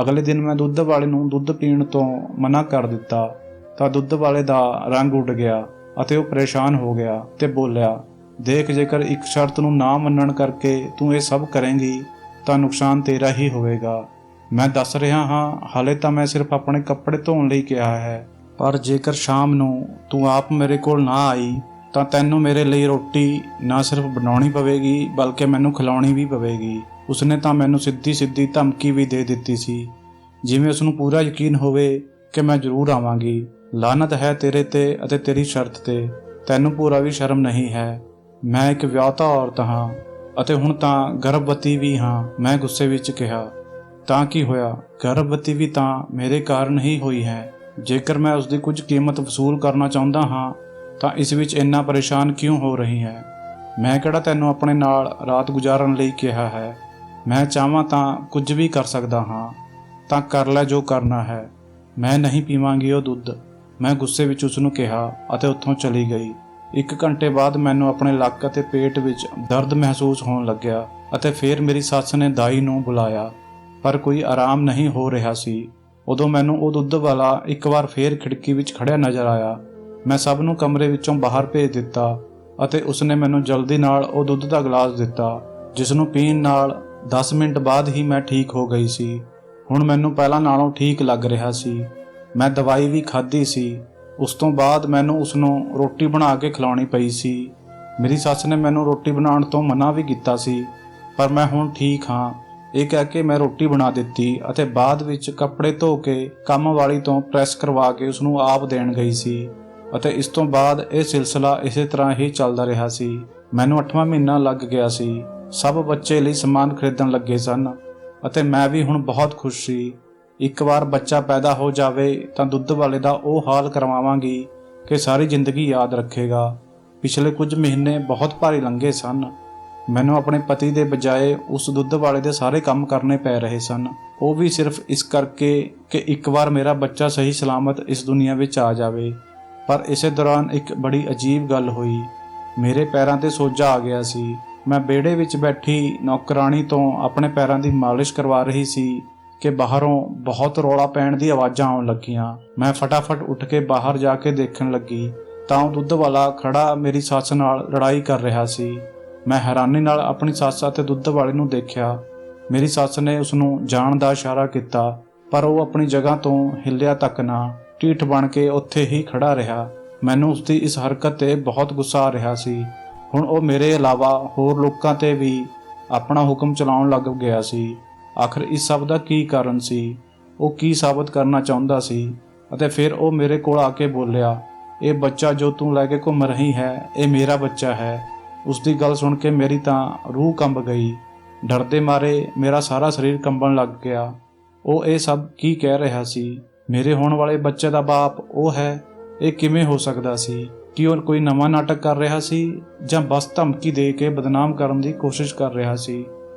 Speaker 1: ਅਗਲੇ ਦਿਨ ਮੈਂ ਦੁੱਧ ਵਾਲੇ ਨੂੰ ਦੁੱਧ ਪੀਣ ਤੋਂ ਮਨਾ ਕਰ ਦਿੱਤਾ ਤਾਂ ਦੁੱਧ ਵਾਲੇ ਦਾ ਰੰਗ ਉੱਡ ਗਿਆ ਅਤੇ ਉਹ ਪਰੇਸ਼ਾਨ ਹੋ ਗਿਆ ਤੇ ਬੋਲਿਆ, ਦੇਖ, ਜੇਕਰ ਇੱਕ ਸ਼ਰਤ ਨੂੰ ਨਾ ਮੰਨਣ ਕਰਕੇ ਤੂੰ ਇਹ ਸਭ ਕਰੇਂਗੀ ਤਾਂ ਨੁਕਸਾਨ ਤੇਰਾ ਹੀ ਹੋਵੇਗਾ। ਮੈਂ ਦੱਸ ਰਿਹਾ ਹਾਂ, ਹਾਲੇ ਤਾਂ ਮੈਂ ਸਿਰਫ ਆਪਣੇ ਕੱਪੜੇ ਧੋਣ ਲਈ ਕਿਹਾ ਹੈ, ਪਰ ਜੇਕਰ ਸ਼ਾਮ ਨੂੰ ਤੂੰ ਆਪ ਮੇਰੇ ਕੋਲ ਨਾ ਆਈ ਤਾਂ ਤੈਨੂੰ ਮੇਰੇ ਲਈ ਰੋਟੀ ਨਾ ਸਿਰਫ ਬਣਾਉਣੀ ਪਵੇਗੀ ਬਲਕਿ ਮੈਨੂੰ ਖਿਲਾਉਣੀ ਵੀ ਪਵੇਗੀ। ਉਸਨੇ ਤਾਂ ਮੈਨੂੰ ਸਿੱਧੀ ਧਮਕੀ ਵੀ ਦੇ ਦਿੱਤੀ ਸੀ, ਜਿਵੇਂ ਉਸਨੂੰ ਪੂਰਾ ਯਕੀਨ ਹੋਵੇ ਕਿ ਮੈਂ ਜ਼ਰੂਰ ਆਵਾਂਗੀ। ਲਾਨਤ ਹੈ ਤੇਰੇ ਤੇ ਅਤੇ ਤੇਰੀ ਸ਼ਰਤ ਤੇ, ਤੈਨੂੰ ਪੂਰਾ ਵੀ ਸ਼ਰਮ ਨਹੀਂ ਹੈ। ਮੈਂ ਇੱਕ ਵਿਆਹੁਤਾ ਔਰਤ ਹਾਂ ਅਤੇ ਹੁਣ ਤਾਂ ਗਰਭਵਤੀ ਵੀ ਹਾਂ। ਮੈਂ ਗੁੱਸੇ ਵਿੱਚ ਕਿਹਾ, ਤਾਂ ਕੀ ਹੋਇਆ? ਗਰਭਵਤੀ ਵੀ ਤਾਂ ਮੇਰੇ ਕਾਰਨ ਹੀ ਹੋਈ ਹੈ। ਜੇਕਰ ਮੈਂ ਉਸਦੀ ਕੁਝ ਕੀਮਤ ਵਸੂਲ ਕਰਨਾ ਚਾਹੁੰਦਾ ਹਾਂ ਤਾਂ ਇਸ ਵਿੱਚ ਇੰਨਾ ਪਰੇਸ਼ਾਨ ਕਿਉਂ ਹੋ ਰਹੀ ਹੈ? ਮੈਂ ਕਿਹੜਾ ਤੈਨੂੰ ਆਪਣੇ ਨਾਲ ਰਾਤ ਗੁਜ਼ਾਰਨ ਲਈ ਕਿਹਾ ਹੈ? ਮੈਂ ਚਾਹਾਂ ਤਾਂ ਕੁਝ ਵੀ ਕਰ ਸਕਦਾ ਹਾਂ, ਤਾਂ ਕਰ ਲੈ ਜੋ ਕਰਨਾ ਹੈ। ਮੈਂ ਨਹੀਂ ਪੀਵਾਂਗੀ ਉਹ ਦੁੱਧ, ਮੈਂ ਗੁੱਸੇ ਵਿੱਚ ਉਸਨੂੰ ਕਿਹਾ ਅਤੇ ਉੱਥੋਂ ਚਲੀ ਗਈ। 1 ਘੰਟੇ ਬਾਅਦ ਮੈਨੂੰ ਆਪਣੇ ਲੱਕ ਅਤੇ ਪੇਟ ਵਿੱਚ ਦਰਦ ਮਹਿਸੂਸ ਹੋਣ ਲੱਗਿਆ ਅਤੇ ਫਿਰ ਮੇਰੀ ਸੱਸ ਨੇ ਦਾਈ ਨੂੰ ਬੁਲਾਇਆ, ਪਰ ਕੋਈ ਆਰਾਮ ਨਹੀਂ ਹੋ ਰਿਹਾ ਸੀ। ਉਦੋਂ ਮੈਨੂੰ ਉਹ ਦੁੱਧ ਵਾਲਾ ਇੱਕ ਵਾਰ ਫੇਰ ਖਿੜਕੀ ਵਿੱਚ ਖੜਿਆ ਨਜ਼ਰ ਆਇਆ। ਮੈਂ ਸਭ ਨੂੰ ਕਮਰੇ ਵਿੱਚੋਂ ਬਾਹਰ ਭੇਜ ਦਿੱਤਾ ਅਤੇ ਉਸਨੇ ਮੈਨੂੰ ਜਲਦੀ ਨਾਲ ਉਹ ਦੁੱਧ ਦਾ ਗਲਾਸ ਦਿੱਤਾ, ਜਿਸ ਨੂੰ ਪੀਣ ਨਾਲ 10 ਮਿੰਟ ਬਾਅਦ ਹੀ ਮੈਂ ਠੀਕ ਹੋ ਗਈ ਸੀ। ਹੁਣ ਮੈਨੂੰ ਪਹਿਲਾਂ ਨਾਲੋਂ ਠੀਕ ਲੱਗ ਰਿਹਾ ਸੀ। ਮੈਂ ਦਵਾਈ ਵੀ ਖਾਧੀ ਸੀ। ਉਸ ਤੋਂ ਬਾਅਦ ਮੈਨੂੰ ਉਸਨੂੰ ਰੋਟੀ ਬਣਾ ਕੇ ਖਿਲਾਉਣੀ ਪਈ ਸੀ। ਮੇਰੀ ਸੱਸ ਨੇ ਮੈਨੂੰ ਰੋਟੀ ਬਣਾਉਣ ਤੋਂ ਮਨਾ ਵੀ ਕੀਤਾ ਸੀ, ਪਰ ਮੈਂ ਹੁਣ ਠੀਕ ਹਾਂ ਇਹ ਕਹਿ ਕੇ ਮੈਂ ਰੋਟੀ ਬਣਾ ਦਿੱਤੀ ਅਤੇ ਬਾਅਦ ਵਿੱਚ ਕੱਪੜੇ ਧੋ ਕੇ ਕੰਮ ਵਾਲੀ ਤੋਂ ਪ੍ਰੈਸ ਕਰਵਾ ਕੇ ਉਸਨੂੰ ਆਪ ਦੇਣ ਗਈ ਸੀ ਅਤੇ ਇਸ ਤੋਂ ਬਾਅਦ ਇਹ ਸਿਲਸਿਲਾ ਇਸੇ ਤਰ੍ਹਾਂ ਹੀ ਚੱਲਦਾ ਰਿਹਾ ਸੀ। ਮੈਨੂੰ 8ਵਾਂ ਮਹੀਨਾ ਲੱਗ ਗਿਆ ਸੀ। ਸਭ ਬੱਚੇ ਲਈ ਸਮਾਨ ਖਰੀਦਣ ਲੱਗੇ ਸਨ ਅਤੇ ਮੈਂ ਵੀ ਹੁਣ ਬਹੁਤ ਖੁਸ਼ ਸੀ। ਇੱਕ ਵਾਰ ਬੱਚਾ ਪੈਦਾ ਹੋ ਜਾਵੇ ਤਾਂ ਦੁੱਧ ਵਾਲੇ ਦਾ ਉਹ ਹਾਲ ਕਰਵਾਵਾਂਗੀ ਕਿ ਸਾਰੀ ਜ਼ਿੰਦਗੀ ਯਾਦ ਰੱਖੇਗਾ। ਪਿਛਲੇ ਕੁਝ ਮਹੀਨੇ ਬਹੁਤ ਭਾਰੀ ਲੰਘੇ ਸਨ। ਮੈਨੂੰ ਆਪਣੇ ਪਤੀ ਦੇ ਬਜਾਏ ਉਸ ਦੁੱਧ ਵਾਲੇ ਦੇ ਸਾਰੇ ਕੰਮ ਕਰਨੇ ਪੈ ਰਹੇ ਸਨ, ਉਹ ਵੀ ਸਿਰਫ ਇਸ ਕਰਕੇ ਕਿ ਇੱਕ ਵਾਰ ਮੇਰਾ ਬੱਚਾ ਸਹੀ ਸਲਾਮਤ ਇਸ ਦੁਨੀਆ ਵਿੱਚ ਆ ਜਾਵੇ। ਪਰ ਇਸੇ ਦੌਰਾਨ ਇੱਕ ਬੜੀ ਅਜੀਬ ਗੱਲ ਹੋਈ। ਮੇਰੇ ਪੈਰਾਂ ਤੇ ਸੋਜਾ ਆ ਗਿਆ ਸੀ। ਮੈਂ ਵਿਹੜੇ ਵਿੱਚ ਬੈਠੀ ਨੌਕਰਾਣੀ ਤੋਂ ਆਪਣੇ ਪੈਰਾਂ ਦੀ ਮਾਲਿਸ਼ ਕਰਵਾ ਰਹੀ ਸੀ ਕਿ ਬਾਹਰੋਂ ਬਹੁਤ ਰੌਲਾ ਪੈਣ ਦੀ ਆਵਾਜ਼ਾਂ ਆਉਣ ਲੱਗੀਆਂ। ਮੈਂ ਫਟਾਫਟ ਉੱਠ ਕੇ ਬਾਹਰ ਜਾ ਕੇ ਦੇਖਣ ਲੱਗੀ ਤਾਂ ਉਹ ਦੁੱਧ ਵਾਲਾ ਖੜਾ ਮੇਰੀ ਸੱਸ ਨਾਲ ਲੜਾਈ ਕਰ ਰਿਹਾ ਸੀ। ਮੈਂ ਹੈਰਾਨੀ ਨਾਲ ਆਪਣੀ ਸੱਸ ਅਤੇ ਦੁੱਧ ਵਾਲੇ ਨੂੰ ਦੇਖਿਆ। ਮੇਰੀ ਸੱਸ ਨੇ ਉਸਨੂੰ ਜਾਣ ਦਾ ਇਸ਼ਾਰਾ ਕੀਤਾ, ਪਰ ਉਹ ਆਪਣੀ ਜਗ੍ਹਾ ਤੋਂ ਹਿੱਲਿਆ ਤੱਕ ਨਾ, ਢੀਠ ਬਣ ਕੇ ਉੱਥੇ ਹੀ ਖੜਾ ਰਿਹਾ। ਮੈਨੂੰ ਉਸਦੀ ਇਸ ਹਰਕਤ ਤੇ ਬਹੁਤ ਗੁੱਸਾ ਆ ਰਿਹਾ ਸੀ। ਹੁਣ ਉਹ ਮੇਰੇ ਇਲਾਵਾ ਹੋਰ ਲੋਕਾਂ ਤੇ ਵੀ ਆਪਣਾ ਹੁਕਮ ਚਲਾਉਣ ਲੱਗ ਗਿਆ ਸੀ। ਆਖਰ ਇਸ ਸਭ ਦਾ ਕੀ ਕਾਰਨ ਸੀ? ਉਹ ਕੀ ਸਾਬਤ ਕਰਨਾ ਚਾਹੁੰਦਾ ਸੀ? ਅਤੇ ਫਿਰ ਉਹ ਮੇਰੇ ਕੋਲ ਆ ਕੇ ਬੋਲਿਆ, ਇਹ ਬੱਚਾ ਜੋ ਤੂੰ ਲੈ ਕੇ ਘੁੰਮ ਰਹੀ ਹੈ, ਇਹ ਮੇਰਾ ਬੱਚਾ ਹੈ। ਉਸ ਦੀ ਗੱਲ ਸੁਣ ਕੇ ਮੇਰੀ ਤਾਂ ਰੂਹ ਕੰਬ ਗਈ। ਡਰਦੇ ਮਾਰੇ ਮੇਰਾ ਸਾਰਾ ਸਰੀਰ ਕੰਬਣ ਲੱਗ ਗਿਆ। ਉਹ ਇਹ ਸਭ ਕੀ ਕਹਿ ਰਿਹਾ ਸੀ? ਮੇਰੇ ਹੋਣ ਵਾਲੇ ਬੱਚੇ ਦਾ ਬਾਪ ਉਹ ਹੈ? ਇਹ ਕਿਵੇਂ ਹੋ ਸਕਦਾ ਸੀ? ਕੀ ਉਹ ਕੋਈ ਨਵਾਂ ਨਾਟਕ ਕਰ ਰਿਹਾ ਸੀ ਜਾਂ ਬਸ ਧਮਕੀ ਦੇ ਕੇ ਬਦਨਾਮ ਕਰਨ ਦੀ ਕੋਸ਼ਿਸ਼ ਕਰ ਰਿਹਾ ਸੀ?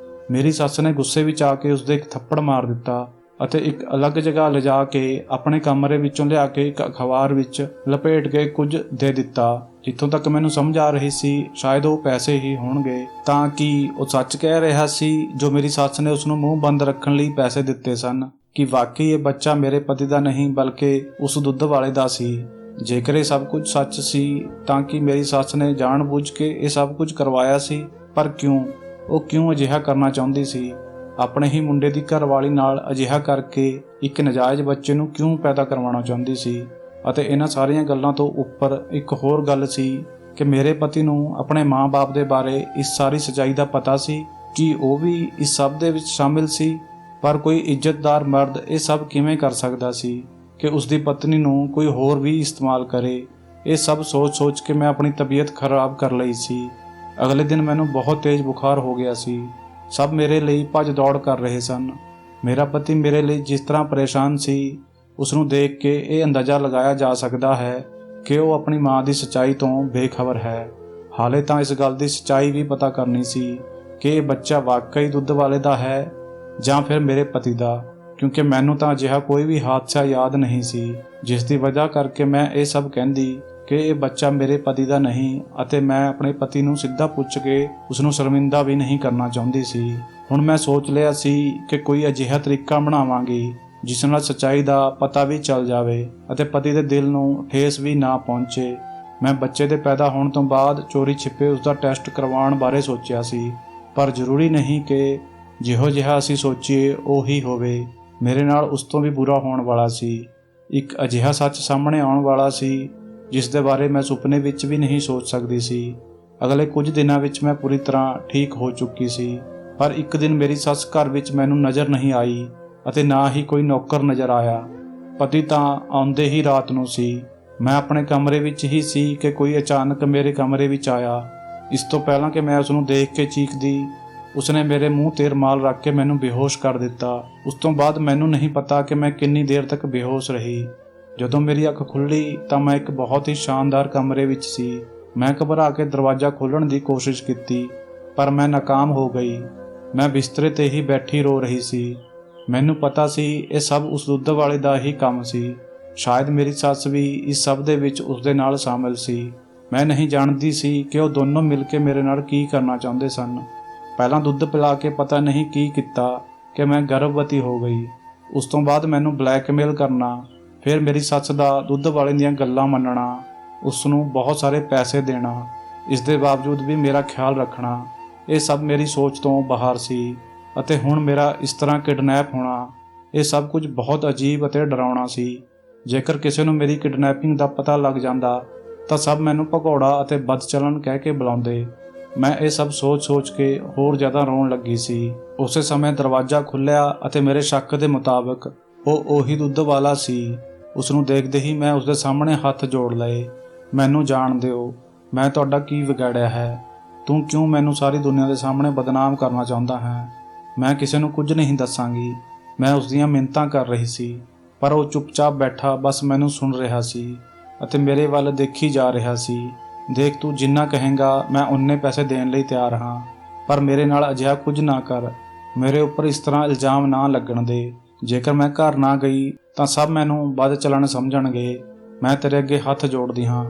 Speaker 1: ਮੇਰੀ ਸੱਸ ਨੇ ਗੁੱਸੇ ਵਿੱਚ ਆ ਕੇ ਉਸਦੇ ਇੱਕ ਥੱਪੜ ਮਾਰ ਦਿੱਤਾ ਅਤੇ ਇੱਕ ਅਲੱਗ ਜਗ੍ਹਾ ਲਿਜਾ ਕੇ ਆਪਣੇ ਕਮਰੇ ਵਿੱਚੋਂ ਲਿਆ ਕੇ ਇੱਕ ਅਖਬਾਰ ਵਿੱਚ ਲਪੇਟ ਕੇ ਕੁਝ ਦੇ ਦਿੱਤਾ। ਜਿੱਥੋਂ ਤੱਕ ਮੈਨੂੰ ਸਮਝ ਆ ਰਹੀ ਸੀ, ਸ਼ਾਇਦ ਉਹ ਪੈਸੇ ਹੀ ਹੋਣਗੇ। ਤਾਂ ਕੀ ਉਹ ਸੱਚ ਕਹਿ ਰਿਹਾ ਸੀ ਜੋ ਮੇਰੀ ਸੱਸ ਨੇ ਉਸਨੂੰ ਮੂੰਹ ਬੰਦ ਰੱਖਣ ਲਈ ਪੈਸੇ ਦਿੱਤੇ ਸਨ? ਕਿ ਵਾਕਈ ਇਹ ਬੱਚਾ ਮੇਰੇ ਪਤੀ ਦਾ ਨਹੀਂ ਬਲਕਿ ਉਸ ਦੁੱਧ ਵਾਲੇ ਦਾ ਸੀ? ਜੇਕਰ ਇਹ ਸਭ ਕੁਝ ਸੱਚ ਸੀ ਤਾਂ ਕੀ ਮੇਰੀ ਸੱਸ ਨੇ ਜਾਣ-ਬੁੱਝ ਕੇ ਇਹ ਸਭ ਕੁਝ ਕਰਵਾਇਆ ਸੀ? ਪਰ ਕਿਉਂ? ਉਹ ਕਿਉਂ ਅਜਿਹਾ ਕਰਨਾ ਚਾਹੁੰਦੀ ਸੀ? ਆਪਣੇ ਹੀ ਮੁੰਡੇ ਦੀ ਘਰਵਾਲੀ ਨਾਲ ਅਜਿਹਾ ਕਰਕੇ ਇੱਕ ਨਜਾਇਜ਼ ਬੱਚੇ ਨੂੰ ਕਿਉਂ ਪੈਦਾ ਕਰਵਾਉਣਾ ਚਾਹੁੰਦੀ ਸੀ? ਅਤੇ ਇਹਨਾਂ ਸਾਰੀਆਂ ਗੱਲਾਂ ਤੋਂ ਉੱਪਰ ਇੱਕ ਹੋਰ ਗੱਲ ਸੀ ਕਿ ਮੇਰੇ ਪਤੀ ਨੂੰ ਆਪਣੇ ਮਾਂ-ਬਾਪ ਦੇ ਬਾਰੇ ਇਸ ਸਾਰੀ ਸੱਚਾਈ ਦਾ ਪਤਾ ਸੀ। ਕਿ ਉਹ ਵੀ ਇਸ ਸਭ ਦੇ ਵਿੱਚ ਸ਼ਾਮਿਲ ਸੀ? ਪਰ ਕੋਈ ਇੱਜ਼ਤਦਾਰ ਮਰਦ ਇਹ ਸਭ ਕਿਵੇਂ ਕਰ ਸਕਦਾ ਸੀ ਕਿ ਉਸ ਦੀ ਪਤਨੀ ਨੂੰ ਕੋਈ ਹੋਰ ਵੀ ਇਸਤੇਮਾਲ ਕਰੇ? ਇਹ ਸਭ ਸੋਚ ਕੇ ਮੈਂ ਆਪਣੀ ਤਬੀਅਤ ਖਰਾਬ ਕਰ ਲਈ ਸੀ। ਅਗਲੇ ਦਿਨ ਮੈਨੂੰ ਬਹੁਤ ਤੇਜ਼ ਬੁਖਾਰ ਹੋ ਗਿਆ ਸੀ। ਸਭ ਮੇਰੇ ਲਈ ਭੱਜ ਦੌੜ ਕਰ ਰਹੇ ਸਨ। ਮੇਰਾ ਪਤੀ ਮੇਰੇ ਲਈ ਜਿਸ ਤਰ੍ਹਾਂ ਪਰੇਸ਼ਾਨ ਸੀ, ਉਸ ਨੂੰ ਦੇਖ ਕੇ ਇਹ ਅੰਦਾਜ਼ਾ ਲਗਾਇਆ ਜਾ ਸਕਦਾ ਹੈ ਕਿ ਉਹ ਆਪਣੀ ਮਾਂ ਦੀ ਸੱਚਾਈ ਤੋਂ ਬੇਖਬਰ ਹੈ। ਹਾਲੇ ਤਾਂ ਇਸ ਗੱਲ ਦੀ ਸੱਚਾਈ ਵੀ ਪਤਾ ਕਰਨੀ ਸੀ ਕਿ ਇਹ ਬੱਚਾ ਵਾਕਈ ਦੁੱਧ ਵਾਲੇ ਦਾ ਹੈ ਜਾਂ ਫਿਰ ਮੇਰੇ ਪਤੀ ਦਾ। ਕਿਉਂਕਿ ਮੈਨੂੰ ਤਾਂ ਅਜਿਹਾ ਕੋਈ ਵੀ ਹਾਦਸਾ ਯਾਦ ਨਹੀਂ ਸੀ ਜਿਸ ਦੀ ਵਜ੍ਹਾ ਕਰਕੇ ਮੈਂ ਇਹ ਸਭ ਕਹਿੰਦੀ ਕਿ ਇਹ ਬੱਚਾ ਮੇਰੇ ਪਤੀ ਦਾ ਨਹੀਂ, ਅਤੇ ਮੈਂ ਆਪਣੇ ਪਤੀ ਨੂੰ ਸਿੱਧਾ ਪੁੱਛ ਕੇ ਉਸ ਨੂੰ ਸ਼ਰਮਿੰਦਾ ਵੀ ਨਹੀਂ ਕਰਨਾ ਚਾਹੁੰਦੀ ਸੀ। ਹੁਣ ਮੈਂ ਸੋਚ ਲਿਆ ਸੀ ਕਿ ਕੋਈ ਅਜਿਹਾ ਤਰੀਕਾ ਬਣਾਵਾਂਗੀ ਜਿਸ ਨਾਲ ਸੱਚਾਈ ਦਾ ਪਤਾ ਵੀ ਚੱਲ ਜਾਵੇ ਅਤੇ ਪਤੀ ਦੇ ਦਿਲ ਨੂੰ ਠੇਸ ਵੀ ਨਾ ਪਹੁੰਚੇ। ਮੈਂ ਬੱਚੇ ਦੇ ਪੈਦਾ ਹੋਣ ਤੋਂ ਬਾਅਦ ਚੋਰੀ ਛਿਪੇ ਉਸ ਦਾ ਟੈਸਟ ਕਰਵਾਉਣ ਬਾਰੇ ਸੋਚਿਆ ਸੀ, ਪਰ ਜ਼ਰੂਰੀ ਨਹੀਂ ਕਿ ਜਿਹੋ ਜਿਹਾ ਅਸੀਂ ਸੋਚੀਏ ਉਹੀ ਹੋਵੇ। ਮੇਰੇ ਨਾਲ ਉਸ ਤੋਂ ਵੀ ਬੁਰਾ ਹੋਣ ਵਾਲਾ ਸੀ। ਇੱਕ ਅਜਿਹਾ ਸੱਚ ਸਾਹਮਣੇ ਆਉਣ ਵਾਲਾ ਸੀ ਜਿਸ ਦੇ ਬਾਰੇ ਮੈਂ ਸੁਪਨੇ ਵਿੱਚ ਵੀ ਨਹੀਂ ਸੋਚ ਸਕਦੀ ਸੀ। ਅਗਲੇ ਕੁਝ ਦਿਨਾਂ ਵਿੱਚ ਮੈਂ ਪੂਰੀ ਤਰ੍ਹਾਂ ਠੀਕ ਹੋ ਚੁੱਕੀ ਸੀ, ਪਰ ਇੱਕ ਦਿਨ ਮੇਰੀ ਸੱਸ ਘਰ ਵਿੱਚ ਮੈਨੂੰ ਨਜ਼ਰ ਨਹੀਂ ਆਈ ਅਤੇ ਨਾ ਹੀ ਕੋਈ ਨੌਕਰ ਨਜ਼ਰ ਆਇਆ। ਪਤੀ ਤਾਂ ਆਉਂਦੇ ਹੀ ਰਾਤ ਨੂੰ ਸੀ। ਮੈਂ ਆਪਣੇ ਕਮਰੇ ਵਿੱਚ ਹੀ ਸੀ ਕਿ ਕੋਈ ਅਚਾਨਕ ਮੇਰੇ ਕਮਰੇ ਵਿੱਚ ਆਇਆ। ਇਸ ਤੋਂ ਪਹਿਲਾਂ ਕਿ ਮੈਂ ਉਸ ਨੂੰ ਦੇਖ ਕੇ ਚੀਕਦੀ, ਉਸਨੇ ਮੇਰੇ ਮੂੰਹ ਤੇ ਰੁਮਾਲ ਰੱਖ ਕੇ ਮੈਨੂੰ ਬੇਹੋਸ਼ ਕਰ ਦਿੱਤਾ। ਉਸ ਤੋਂ ਬਾਅਦ ਮੈਨੂੰ ਨਹੀਂ ਪਤਾ ਕਿ ਮੈਂ ਕਿੰਨੀ ਦੇਰ ਤੱਕ ਬੇਹੋਸ਼ ਰਹੀ। ਜਦੋਂ ਮੇਰੀ ਅੱਖ ਖੁੱਲ੍ਹੀ ਤਾਂ ਮੈਂ ਇੱਕ ਬਹੁਤ ਹੀ ਸ਼ਾਨਦਾਰ ਕਮਰੇ ਵਿੱਚ ਸੀ। ਮੈਂ ਘਬਰਾ ਕੇ ਦਰਵਾਜ਼ਾ ਖੋਲ੍ਹਣ ਦੀ ਕੋਸ਼ਿਸ਼ ਕੀਤੀ, ਪਰ ਮੈਂ ਨਾਕਾਮ ਹੋ ਗਈ। ਮੈਂ ਬਿਸਤਰੇ 'ਤੇ ਹੀ ਬੈਠੀ ਰੋ ਰਹੀ ਸੀ। ਮੈਨੂੰ ਪਤਾ ਸੀ ਇਹ ਸਭ ਉਸ ਦੁੱਧ ਵਾਲੇ ਦਾ ਹੀ ਕੰਮ ਸੀ। ਸ਼ਾਇਦ ਮੇਰੀ ਸੱਸ ਵੀ ਇਸ ਸਭ ਦੇ ਵਿੱਚ ਉਸਦੇ ਨਾਲ ਸ਼ਾਮਿਲ ਸੀ। ਮੈਂ ਨਹੀਂ ਜਾਣਦੀ ਸੀ ਕਿ ਉਹ ਦੋਨੋਂ ਮਿਲ ਕੇ ਮੇਰੇ ਨਾਲ ਕੀ ਕਰਨਾ ਚਾਹੁੰਦੇ ਸਨ। ਪਹਿਲਾਂ ਦੁੱਧ ਪਿਲਾ ਕੇ ਪਤਾ ਨਹੀਂ ਕੀ ਕੀਤਾ ਕਿ ਮੈਂ ਗਰਭਵਤੀ ਹੋ ਗਈ। ਉਸ ਤੋਂ ਬਾਅਦ ਮੈਨੂੰ ਬਲੈਕਮੇਲ ਕਰਨਾ, ਫਿਰ ਮੇਰੀ ਸੱਸ ਦਾ ਦੁੱਧ ਵਾਲੇ ਦੀਆਂ ਗੱਲਾਂ ਮੰਨਣਾ, ਉਸ ਨੂੰ ਬਹੁਤ ਸਾਰੇ ਪੈਸੇ ਦੇਣਾ, ਇਸ ਦੇ ਬਾਵਜੂਦ ਵੀ ਮੇਰਾ ਖਿਆਲ ਰੱਖਣਾ, ਇਹ ਸਭ ਮੇਰੀ ਸੋਚ ਤੋਂ ਬਾਹਰ ਸੀ। ਅਤੇ ਹੁਣ ਮੇਰਾ ਇਸ ਤਰ੍ਹਾਂ ਕਿਡਨੈਪ ਹੋਣਾ, ਇਹ ਸਭ ਕੁਝ ਬਹੁਤ ਅਜੀਬ ਅਤੇ ਡਰਾਉਣਾ ਸੀ। ਜੇਕਰ ਕਿਸੇ ਨੂੰ ਮੇਰੀ ਕਿਡਨੈਪਿੰਗ ਦਾ ਪਤਾ ਲੱਗ ਜਾਂਦਾ ਤਾਂ ਸਭ ਮੈਨੂੰ ਭਗੌੜਾ ਅਤੇ ਬਦਚਲਨ ਕਹਿ ਕੇ ਬੁਲਾਉਂਦੇ। ਮੈਂ ਇਹ ਸਭ ਸੋਚ ਕੇ ਹੋਰ ਜ਼ਿਆਦਾ ਰੋਣ ਲੱਗੀ ਸੀ। ਉਸੇ ਸਮੇਂ ਦਰਵਾਜ਼ਾ ਖੁੱਲ੍ਹਿਆ ਅਤੇ ਮੇਰੇ ਸ਼ੱਕ ਦੇ ਮੁਤਾਬਕ ਉਹ ਉਹੀ ਦੁੱਧ ਵਾਲਾ ਸੀ। ਉਸ ਨੂੰ ਦੇਖਦੇ ਹੀ ਮੈਂ ਉਸਦੇ ਸਾਹਮਣੇ ਹੱਥ ਜੋੜ ਲਏ। ਮੈਨੂੰ ਜਾਣ ਦਿਓ, ਮੈਂ ਤੁਹਾਡਾ ਕੀ ਵਿਗਾੜਿਆ ਹੈ? ਤੂੰ ਕਿਉਂ ਮੈਨੂੰ ਸਾਰੀ ਦੁਨੀਆ ਦੇ ਸਾਹਮਣੇ ਬਦਨਾਮ ਕਰਨਾ ਚਾਹੁੰਦਾ ਹੈ? ਮੈਂ ਕਿਸੇ ਨੂੰ ਕੁਝ ਨਹੀਂ ਦੱਸਾਂਗੀ। ਮੈਂ ਉਸ ਦੀਆਂ ਮਿੰਨਤਾਂ ਕਰ ਰਹੀ ਸੀ, ਪਰ ਉਹ ਚੁੱਪਚਾਪ ਬੈਠਾ ਬਸ ਮੈਨੂੰ ਸੁਣ ਰਿਹਾ ਸੀ ਅਤੇ ਮੇਰੇ ਵੱਲ ਦੇਖੀ ਜਾ ਰਿਹਾ ਸੀ। ਦੇਖ, ਤੂੰ ਜਿੰਨਾ ਕਹੇਂਗਾ ਮੈਂ ਉਨੇ ਪੈਸੇ ਦੇਣ ਲਈ ਤਿਆਰ ਹਾਂ, ਪਰ ਮੇਰੇ ਨਾਲ ਅਜਿਹਾ ਕੁਝ ਨਾ ਕਰ। ਮੇਰੇ ਉੱਪਰ ਇਸ ਤਰ੍ਹਾਂ ਇਲਜ਼ਾਮ ਨਾ ਲੱਗਣ ਦੇ। ਜੇਕਰ ਮੈਂ ਘਰ ਨਾ ਗਈ ਤਾਂ ਸਭ ਮੈਨੂੰ ਬਦ ਚਲਣ ਸਮਝਣਗੇ। ਮੈਂ ਤੇਰੇ ਅੱਗੇ ਹੱਥ ਜੋੜਦੀ ਹਾਂ,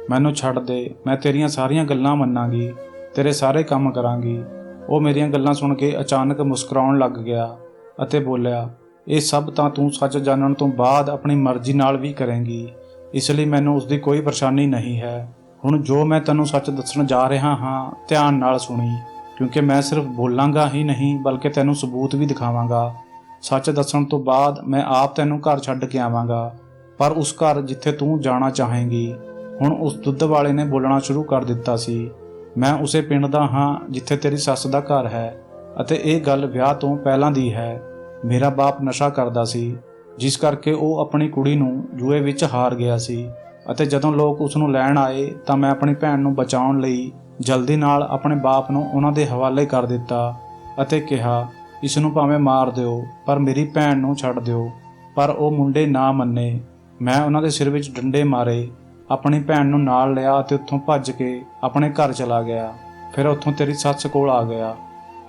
Speaker 1: ਮੈਨੂੰ ਛੱਡ ਦੇ। ਮੈਂ ਤੇਰੀਆਂ ਸਾਰੀਆਂ ਗੱਲਾਂ ਮੰਨਾਂਗੀ, ਤੇਰੇ ਸਾਰੇ ਕੰਮ ਕਰਾਂਗੀ। ਉਹ ਮੇਰੀਆਂ ਗੱਲਾਂ ਸੁਣ ਕੇ ਅਚਾਨਕ ਮੁਸਕਰਾਉਣ ਲੱਗ ਗਿਆ ਅਤੇ ਬੋਲਿਆ, ਇਹ ਸਭ ਤਾਂ ਤੂੰ ਸੱਚ ਜਾਣਨ ਤੋਂ ਬਾਅਦ ਆਪਣੀ ਮਰਜ਼ੀ ਨਾਲ ਵੀ ਕਰੇਂਗੀ, ਇਸ ਲਈ ਮੈਨੂੰ ਉਸ ਦੀ ਕੋਈ ਪਰੇਸ਼ਾਨੀ ਨਹੀਂ ਹੈ। ਹੁਣ ਜੋ ਮੈਂ ਤੈਨੂੰ ਸੱਚ ਦੱਸਣ ਜਾ ਰਿਹਾ ਹਾਂ, ਧਿਆਨ ਨਾਲ ਸੁਣੀ, ਕਿਉਂਕਿ ਮੈਂ ਸਿਰਫ ਬੋਲਾਂਗਾ ਹੀ ਨਹੀਂ ਬਲਕਿ ਤੈਨੂੰ ਸਬੂਤ ਵੀ ਦਿਖਾਵਾਂਗਾ। ਸੱਚ ਦੱਸਣ ਤੋਂ ਬਾਅਦ ਮੈਂ ਆਪ ਤੈਨੂੰ ਘਰ ਛੱਡ ਕੇ ਆਵਾਂਗਾ, ਪਰ ਉਸ ਘਰ ਜਿੱਥੇ ਤੂੰ ਜਾਣਾ ਚਾਹੇਂਗੀ। ਹੁਣ ਉਸ ਦੁੱਧ ਵਾਲੇ ਨੇ ਬੋਲਣਾ ਸ਼ੁਰੂ ਕਰ ਦਿੱਤਾ ਸੀ। ਮੈਂ ਉਸੇ ਪਿੰਡ ਦਾ ਹਾਂ ਜਿੱਥੇ ਤੇਰੀ ਸੱਸ ਦਾ ਘਰ ਹੈ, ਅਤੇ ਇਹ ਗੱਲ ਵਿਆਹ ਤੋਂ ਪਹਿਲਾਂ ਦੀ ਹੈ। ਮੇਰਾ ਬਾਪ ਨਸ਼ਾ ਕਰਦਾ ਸੀ, ਜਿਸ ਕਰਕੇ ਉਹ ਆਪਣੀ ਕੁੜੀ ਨੂੰ ਜੂਏ ਵਿੱਚ ਹਾਰ ਗਿਆ ਸੀ, ਅਤੇ ਜਦੋਂ ਲੋਕ ਉਸ ਨੂੰ ਲੈਣ ਆਏ ਤਾਂ ਮੈਂ ਆਪਣੀ ਭੈਣ ਨੂੰ ਬਚਾਉਣ ਲਈ ਜਲਦੀ ਨਾਲ ਆਪਣੇ ਬਾਪ ਨੂੰ ਉਹਨਾਂ ਦੇ ਹਵਾਲੇ ਕਰ ਦਿੱਤਾ ਅਤੇ ਕਿਹਾ, ਇਸ ਨੂੰ ਭਾਵੇਂ ਮਾਰ ਦਿਓ ਪਰ ਮੇਰੀ ਭੈਣ ਨੂੰ ਛੱਡ ਦਿਓ। ਪਰ ਉਹ ਮੁੰਡੇ ਨਾ ਮੰਨੇ। ਮੈਂ ਉਹਨਾਂ ਦੇ ਸਿਰ ਵਿੱਚ ਡੰਡੇ ਮਾਰੇ, ਆਪਣੀ ਭੈਣ ਨੂੰ ਨਾਲ ਲਿਆ ਅਤੇ ਉੱਥੋਂ ਭੱਜ ਕੇ ਆਪਣੇ ਘਰ ਚਲਾ ਗਿਆ। ਫਿਰ ਉੱਥੋਂ ਤੇਰੀ ਸੱਸ ਕੋਲ ਆ ਗਿਆ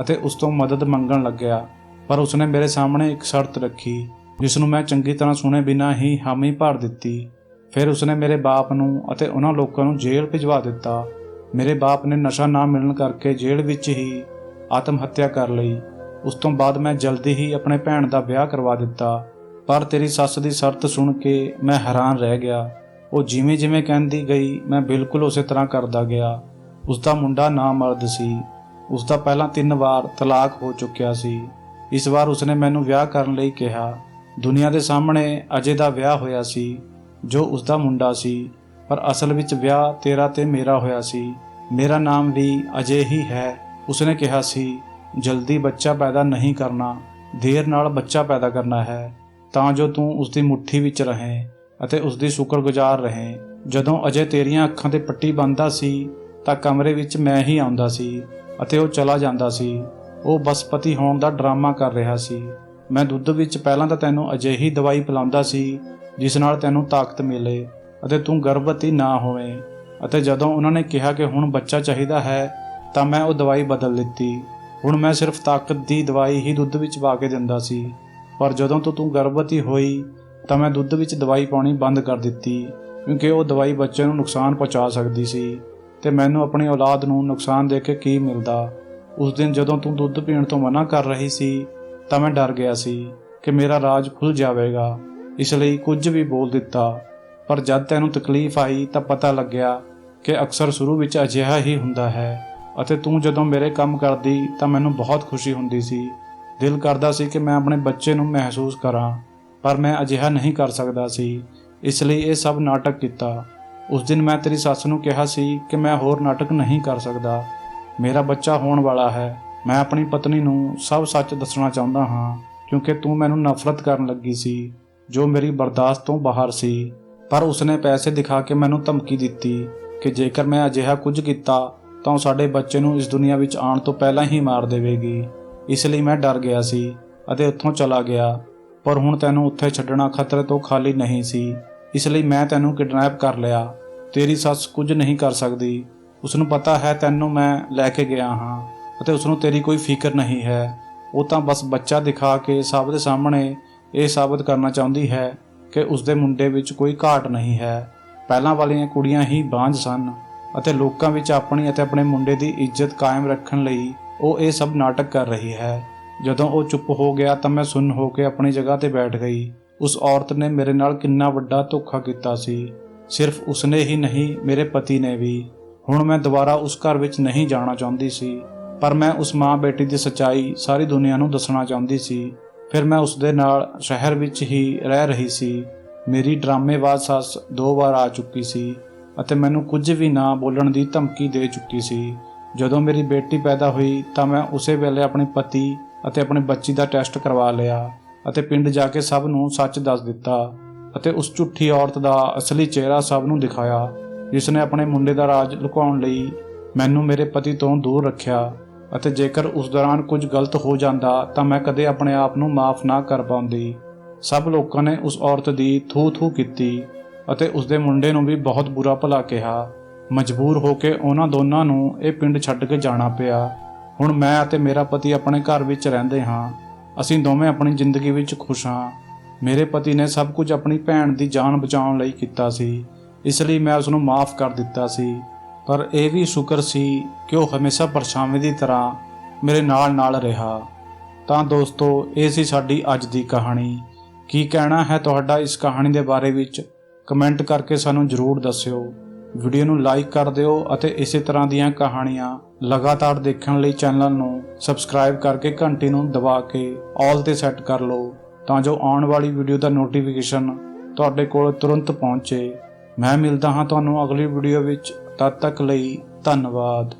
Speaker 1: ਅਤੇ ਉਸ ਤੋਂ ਮਦਦ ਮੰਗਣ ਲੱਗਿਆ, ਪਰ ਉਸਨੇ ਮੇਰੇ ਸਾਹਮਣੇ ਇੱਕ ਸ਼ਰਤ ਰੱਖੀ ਜਿਸ ਨੂੰ ਮੈਂ ਚੰਗੀ ਤਰ੍ਹਾਂ ਸੁਣੇ ਬਿਨਾਂ ਹੀ ਹਾਮੀ ਭਰ ਦਿੱਤੀ। ਫਿਰ ਉਸਨੇ ਮੇਰੇ ਬਾਪ ਨੂੰ ਅਤੇ ਉਹਨਾਂ ਲੋਕਾਂ ਨੂੰ ਜੇਲ੍ਹ ਭਿਜਵਾ ਦਿੱਤਾ। ਮੇਰੇ ਬਾਪ ਨੇ ਨਸ਼ਾ ਨਾ ਮਿਲਣ ਕਰਕੇ ਜੇਲ੍ਹ ਵਿੱਚ ਹੀ ਆਤਮ ਹੱਤਿਆ ਕਰ ਲਈ। ਉਸ ਤੋਂ ਬਾਅਦ ਮੈਂ ਜਲਦੀ ਹੀ ਆਪਣੇ ਭੈਣ ਦਾ ਵਿਆਹ ਕਰਵਾ ਦਿੱਤਾ, ਪਰ ਤੇਰੀ ਸੱਸ ਦੀ ਸ਼ਰਤ ਸੁਣ ਕੇ ਮੈਂ ਹੈਰਾਨ ਰਹਿ ਗਿਆ। ਉਹ ਜਿਵੇਂ ਜਿਵੇਂ ਕਹਿੰਦੀ ਗਈ ਮੈਂ ਬਿਲਕੁਲ ਉਸੇ ਤਰ੍ਹਾਂ ਕਰਦਾ ਗਿਆ। ਉਸ ਦਾ ਮੁੰਡਾ ਨਾਮਰਦ ਸੀ। ਉਸ ਦਾ ਪਹਿਲਾਂ 3 ਵਾਰ ਤਲਾਕ ਹੋ ਚੁੱਕਿਆ ਸੀ। ਇਸ ਵਾਰ ਉਸਨੇ ਮੈਨੂੰ ਵਿਆਹ ਕਰਨ ਲਈ ਕਿਹਾ। ਦੁਨੀਆ ਦੇ ਸਾਹਮਣੇ ਅਜੇ ਦਾ ਵਿਆਹ ਹੋਇਆ ਸੀ ਜੋ ਉਸ ਦਾ ਮੁੰਡਾ ਸੀ, ਪਰ ਅਸਲ ਵਿੱਚ ਵਿਆਹ ਤੇਰਾ ਤੇ ਮੇਰਾ ਹੋਇਆ ਸੀ। ਮੇਰਾ ਨਾਮ ਵੀ ਅਜੇ ਹੀ ਹੈ। ਉਸਨੇ ਕਿਹਾ ਸੀ, ਜਲਦੀ ਬੱਚਾ ਪੈਦਾ ਨਹੀਂ ਕਰਨਾ, ਦੇਰ ਨਾਲ ਬੱਚਾ ਪੈਦਾ ਕਰਨਾ ਹੈ ਤਾਂ ਜੋ ਤੂੰ ਉਸ ਦੀ ਮੁੱਠੀ ਵਿੱਚ ਰਹੇ ਅਤੇ ਉਸ ਦੀ ਸ਼ੁਕਰਗੁਜ਼ਾਰ ਰਹੇ। ਜਦੋਂ ਅਜੇ ਤੇਰੀਆਂ ਅੱਖਾਂ ਤੇ ਪੱਟੀ ਬੰਨ੍ਹਦਾ ਸੀ ਤਾਂ ਕਮਰੇ ਵਿੱਚ ਮੈਂ ਹੀ ਆਉਂਦਾ ਸੀ ਅਤੇ ਉਹ ਚਲਾ ਜਾਂਦਾ ਸੀ। ਉਹ ਬਸ ਪਤੀ ਹੋਣ ਦਾ ਡਰਾਮਾ ਕਰ ਰਿਹਾ ਸੀ। ਮੈਂ ਦੁੱਧ ਵਿੱਚ ਪਹਿਲਾਂ ਤਾਂ ਤੈਨੂੰ ਅਜਿਹੀ ਦਵਾਈ ਪਿਲਾਉਂਦਾ ਸੀ ਜਿਸ ਨਾਲ ਤੈਨੂੰ ਤਾਕਤ ਮਿਲੇ ਅਤੇ ਤੂੰ ਗਰਭਵਤੀ ਨਾ ਹੋਵੇਂ, ਅਤੇ ਜਦੋਂ ਉਹਨਾਂ ਨੇ ਕਿਹਾ ਕਿ ਹੁਣ ਬੱਚਾ ਚਾਹੀਦਾ ਹੈ ਤਾਂ ਮੈਂ ਉਹ ਦਵਾਈ ਬਦਲ ਦਿੱਤੀ। ਹੁਣ ਮੈਂ ਸਿਰਫ ਤਾਕਤ ਦੀ ਦਵਾਈ ਹੀ ਦੁੱਧ ਵਿੱਚ ਪਾ ਕੇ ਦਿੰਦਾ ਸੀ। ਪਰ ਜਦੋਂ ਤੋਂ ਤੂੰ ਗਰਭਵਤੀ ਹੋਈ ਤਾਂ ਮੈਂ ਦੁੱਧ ਵਿੱਚ ਦਵਾਈ ਪਾਉਣੀ ਬੰਦ ਕਰ ਦਿੱਤੀ, ਕਿਉਂਕਿ ਉਹ ਦਵਾਈ ਬੱਚੇ ਨੂੰ ਨੁਕਸਾਨ ਪਹੁੰਚਾ ਸਕਦੀ ਸੀ ਤੇ ਮੈਨੂੰ ਆਪਣੀ ਔਲਾਦ ਨੂੰ ਨੁਕਸਾਨ ਦੇ ਕੇ ਕੀ ਮਿਲਦਾ। ਉਸ ਦਿਨ ਜਦੋਂ ਤੂੰ ਦੁੱਧ ਪੀਣ ਤੋਂ ਮਨਾ ਕਰ ਰਹੀ ਸੀ ਤਾਂ ਮੈਂ ਡਰ ਗਿਆ ਸੀ ਕਿ ਮੇਰਾ ਰਾਜ ਖੁੱਲ੍ਹ ਜਾਵੇਗਾ, ਇਸ ਲਈ ਕੁਝ ਵੀ ਬੋਲ ਦਿੱਤਾ। ਪਰ ਜਦ ਤੈਨੂੰ ਤਕਲੀਫ ਆਈ ਤਾਂ ਪਤਾ ਲੱਗਿਆ ਕਿ ਅਕਸਰ ਸ਼ੁਰੂ ਵਿੱਚ ਅਜਿਹਾ ਹੀ ਹੁੰਦਾ ਹੈ ਅਤੇ ਤੂੰ ਜਦੋਂ ਮੇਰੇ ਕੰਮ ਕਰਦੀ ਤਾਂ ਮੈਨੂੰ ਬਹੁਤ ਖੁਸ਼ੀ ਹੁੰਦੀ ਸੀ। ਦਿਲ ਕਰਦਾ ਸੀ ਕਿ ਮੈਂ ਆਪਣੇ ਬੱਚੇ ਨੂੰ ਮਹਿਸੂਸ ਕਰਾਂ, ਪਰ ਮੈਂ ਅਜਿਹਾ ਨਹੀਂ ਕਰ ਸਕਦਾ ਸੀ, ਇਸ ਲਈ ਇਹ ਸਭ ਨਾਟਕ ਕੀਤਾ। ਉਸ ਦਿਨ ਮੈਂ ਤੇਰੀ ਸੱਸ ਨੂੰ ਕਿਹਾ ਸੀ ਕਿ ਮੈਂ ਹੋਰ ਨਾਟਕ ਨਹੀਂ ਕਰ ਸਕਦਾ, ਮੇਰਾ ਬੱਚਾ ਹੋਣ ਵਾਲਾ ਹੈ। ਮੈਂ ਆਪਣੀ ਪਤਨੀ ਨੂੰ ਸਭ ਸੱਚ ਦੱਸਣਾ ਚਾਹੁੰਦਾ ਹਾਂ, ਕਿਉਂਕਿ ਤੂੰ ਮੈਨੂੰ ਨਫ਼ਰਤ ਕਰਨ ਲੱਗੀ ਸੀ ਜੋ ਮੇਰੀ ਬਰਦਾਸ਼ਤ ਤੋਂ ਬਾਹਰ ਸੀ। ਪਰ ਉਸਨੇ ਪੈਸੇ ਦਿਖਾ ਕੇ ਮੈਨੂੰ ਧਮਕੀ ਦਿੱਤੀ ਕਿ ਜੇਕਰ ਮੈਂ ਅਜਿਹਾ ਕੁਝ ਕੀਤਾ ਤਾਂ ਉਹ ਸਾਡੇ ਬੱਚੇ ਨੂੰ ਇਸ ਦੁਨੀਆ ਵਿੱਚ ਆਉਣ ਤੋਂ ਪਹਿਲਾਂ ਹੀ ਮਾਰ ਦੇਵੇਗੀ। ਇਸ ਲਈ ਮੈਂ ਡਰ ਗਿਆ ਸੀ ਅਤੇ ਉੱਥੋਂ ਚਲਾ ਗਿਆ। ਪਰ ਹੁਣ ਤੈਨੂੰ ਉੱਥੇ ਛੱਡਣਾ ਖਤਰੇ ਤੋਂ ਖਾਲੀ ਨਹੀਂ ਸੀ, ਇਸ ਲਈ ਮੈਂ ਤੈਨੂੰ ਕਿਡਨੈਪ ਕਰ ਲਿਆ। ਤੇਰੀ ਸੱਸ ਕੁਝ ਨਹੀਂ ਕਰ ਸਕਦੀ, ਉਸਨੂੰ ਪਤਾ ਹੈ ਤੈਨੂੰ ਮੈਂ ਲੈ ਕੇ ਗਿਆ ਹਾਂ ਅਤੇ ਉਸਨੂੰ ਤੇਰੀ ਕੋਈ ਫਿਕਰ ਨਹੀਂ ਹੈ। ਉਹ ਤਾਂ ਬਸ ਬੱਚਾ ਦਿਖਾ ਕੇ ਸਭ ਦੇ ਸਾਹਮਣੇ ਇਹ ਸਾਬਤ ਕਰਨਾ ਚਾਹੁੰਦੀ ਹੈ ਕਿ ਉਸਦੇ ਮੁੰਡੇ ਵਿੱਚ ਕੋਈ ਘਾਟ ਨਹੀਂ ਹੈ। ਪਹਿਲਾਂ ਵਾਲੀਆਂ ਕੁੜੀਆਂ ਹੀ ਬਾਂਝ ਸਨ ਅਤੇ ਲੋਕਾਂ ਵਿੱਚ ਆਪਣੀ ਅਤੇ ਆਪਣੇ ਮੁੰਡੇ ਦੀ ਇੱਜ਼ਤ ਕਾਇਮ ਰੱਖਣ ਲਈ ਉਹ ਇਹ ਸਭ ਨਾਟਕ ਕਰ ਰਹੀ ਹੈ। ਜਦੋਂ ਉਹ ਚੁੱਪ ਹੋ ਗਿਆ ਤਾਂ ਮੈਂ ਸੁੰਨ ਹੋ ਕੇ ਆਪਣੀ ਜਗ੍ਹਾ ਤੇ ਬੈਠ ਗਈ। ਉਸ ਔਰਤ ਨੇ ਮੇਰੇ ਨਾਲ ਕਿੰਨਾ ਵੱਡਾ ਧੋਖਾ ਕੀਤਾ ਸੀ। ਸਿਰਫ ਉਸਨੇ ਹੀ ਨਹੀਂ, ਮੇਰੇ ਪਤੀ ਨੇ ਵੀ। ਹੁਣ ਮੈਂ ਦੁਬਾਰਾ ਉਸ ਘਰ ਵਿੱਚ ਨਹੀਂ ਜਾਣਾ ਚਾਹੁੰਦੀ ਸੀ, ਪਰ ਮੈਂ ਉਸ ਮਾਂ ਬੇਟੀ ਦੀ ਸੱਚਾਈ ਸਾਰੀ ਦੁਨੀਆ ਨੂੰ ਦੱਸਣਾ ਚਾਹੁੰਦੀ ਸੀ। ਫਿਰ ਮੈਂ ਉਸਦੇ ਨਾਲ ਸ਼ਹਿਰ ਵਿੱਚ ਹੀ ਰਹਿ ਰਹੀ ਸੀ। ਮੇਰੀ ਡਰਾਮੇਬਾਜ਼ ਸੱਸ 2 ਵਾਰ ਆ ਚੁੱਕੀ ਸੀ ਅਤੇ ਮੈਨੂੰ ਕੁਝ ਵੀ ਨਾ ਬੋਲਣ ਦੀ ਧਮਕੀ ਦੇ ਚੁੱਕੀ ਸੀ। ਜਦੋਂ ਮੇਰੀ ਬੇਟੀ ਪੈਦਾ ਹੋਈ ਤਾਂ ਮੈਂ ਉਸੇ ਵੇਲੇ ਆਪਣੇ ਪਤੀ ਅਤੇ ਆਪਣੇ ਬੱਚੀ ਦਾ ਟੈਸਟ ਕਰਵਾ ਲਿਆ ਅਤੇ ਪਿੰਡ ਜਾ ਕੇ ਸਭ ਨੂੰ ਸੱਚ ਦੱਸ ਦਿੱਤਾ ਅਤੇ ਉਸ ਝੂਠੀ ਔਰਤ ਦਾ ਅਸਲੀ ਚਿਹਰਾ ਸਭ ਨੂੰ ਦਿਖਾਇਆ, ਜਿਸ ਨੇ ਆਪਣੇ ਮੁੰਡੇ ਦਾ ਰਾਜ ਲੁਕਾਉਣ ਲਈ ਮੈਨੂੰ ਮੇਰੇ ਪਤੀ ਤੋਂ ਦੂਰ ਰੱਖਿਆ। ਅਤੇ ਜੇਕਰ ਉਸ ਦੌਰਾਨ ਕੁਝ ਗਲਤ ਹੋ ਜਾਂਦਾ ਤਾਂ ਮੈਂ ਕਦੇ ਆਪਣੇ ਆਪ ਨੂੰ ਮਾਫ ਨਾ ਕਰ ਪਾਉਂਦੀ। ਸਭ ਲੋਕਾਂ ਨੇ ਉਸ ਔਰਤ ਦੀ ਥੂ-ਥੂ ਕੀਤੀ ਅਤੇ ਉਸਦੇ ਮੁੰਡੇ ਨੂੰ ਵੀ ਬਹੁਤ ਬੁਰਾ ਭਲਾ ਕਿਹਾ। ਮਜਬੂਰ ਹੋ ਕੇ ਉਹਨਾਂ ਦੋਨਾਂ ਨੂੰ ਇਹ ਪਿੰਡ ਛੱਡ ਕੇ ਜਾਣਾ ਪਿਆ। ਹੁਣ ਮੈਂ ਅਤੇ ਮੇਰਾ ਪਤੀ ਆਪਣੇ ਘਰ ਵਿੱਚ ਰਹਿੰਦੇ ਹਾਂ। ਅਸੀਂ ਦੋਵੇਂ ਆਪਣੀ ਜ਼ਿੰਦਗੀ ਵਿੱਚ ਖੁਸ਼ ਹਾਂ। ਮੇਰੇ ਪਤੀ ਨੇ ਸਭ ਕੁਝ ਆਪਣੀ ਭੈਣ ਦੀ ਜਾਨ ਬਚਾਉਣ ਲਈ ਕੀਤਾ ਸੀ, ਇਸ ਲਈ ਮੈਂ ਉਸਨੂੰ ਮਾਫ ਕਰ ਦਿੱਤਾ ਸੀ। ਪਰ ਇਹ ਵੀ ਸ਼ੁਕਰ ਸੀ ਕਿ ਉਹ ਹਮੇਸ਼ਾ ਪਰਛਾਵੇਂ ਦੀ ਤਰ੍ਹਾਂ ਮੇਰੇ ਨਾਲ ਰਿਹਾ। ਤਾਂ ਦੋਸਤੋ, ਇਹ ਸੀ ਸਾਡੀ ਅੱਜ ਦੀ ਕਹਾਣੀ। ਕੀ ਕਹਿਣਾ ਹੈ ਤੁਹਾਡਾ ਇਸ ਕਹਾਣੀ ਦੇ ਬਾਰੇ ਵਿੱਚ ਕਮੈਂਟ ਕਰਕੇ ਸਾਨੂੰ ਜ਼ਰੂਰ ਦੱਸਿਓ। ਵੀਡੀਓ ਨੂੰ ਲਾਈਕ ਕਰ ਦਿਓ ਅਤੇ ਇਸੇ ਤਰ੍ਹਾਂ ਦੀਆਂ ਕਹਾਣੀਆਂ ਲਗਾਤਾਰ ਦੇਖਣ ਲਈ ਚੈਨਲ ਨੂੰ ਸਬਸਕ੍ਰਾਈਬ ਕਰਕੇ ਘੰਟੀ ਨੂੰ ਦਬਾ ਕੇ ਆਲ ਤੇ ਸੈੱਟ ਕਰ ਲਓ, ਤਾਂ ਜੋ ਆਉਣ ਵਾਲੀ ਵੀਡੀਓ ਦਾ ਨੋਟੀਫਿਕੇਸ਼ਨ ਤੁਹਾਡੇ ਕੋਲ ਤੁਰੰਤ ਪਹੁੰਚੇ। ਮੈਂ ਮਿਲਦਾ ਹਾਂ ਤੁਹਾਨੂੰ ਅਗਲੀ ਵੀਡੀਓ ਵਿੱਚ। ਤਦ ਤੱਕ ਲਈ ਧੰਨਵਾਦ।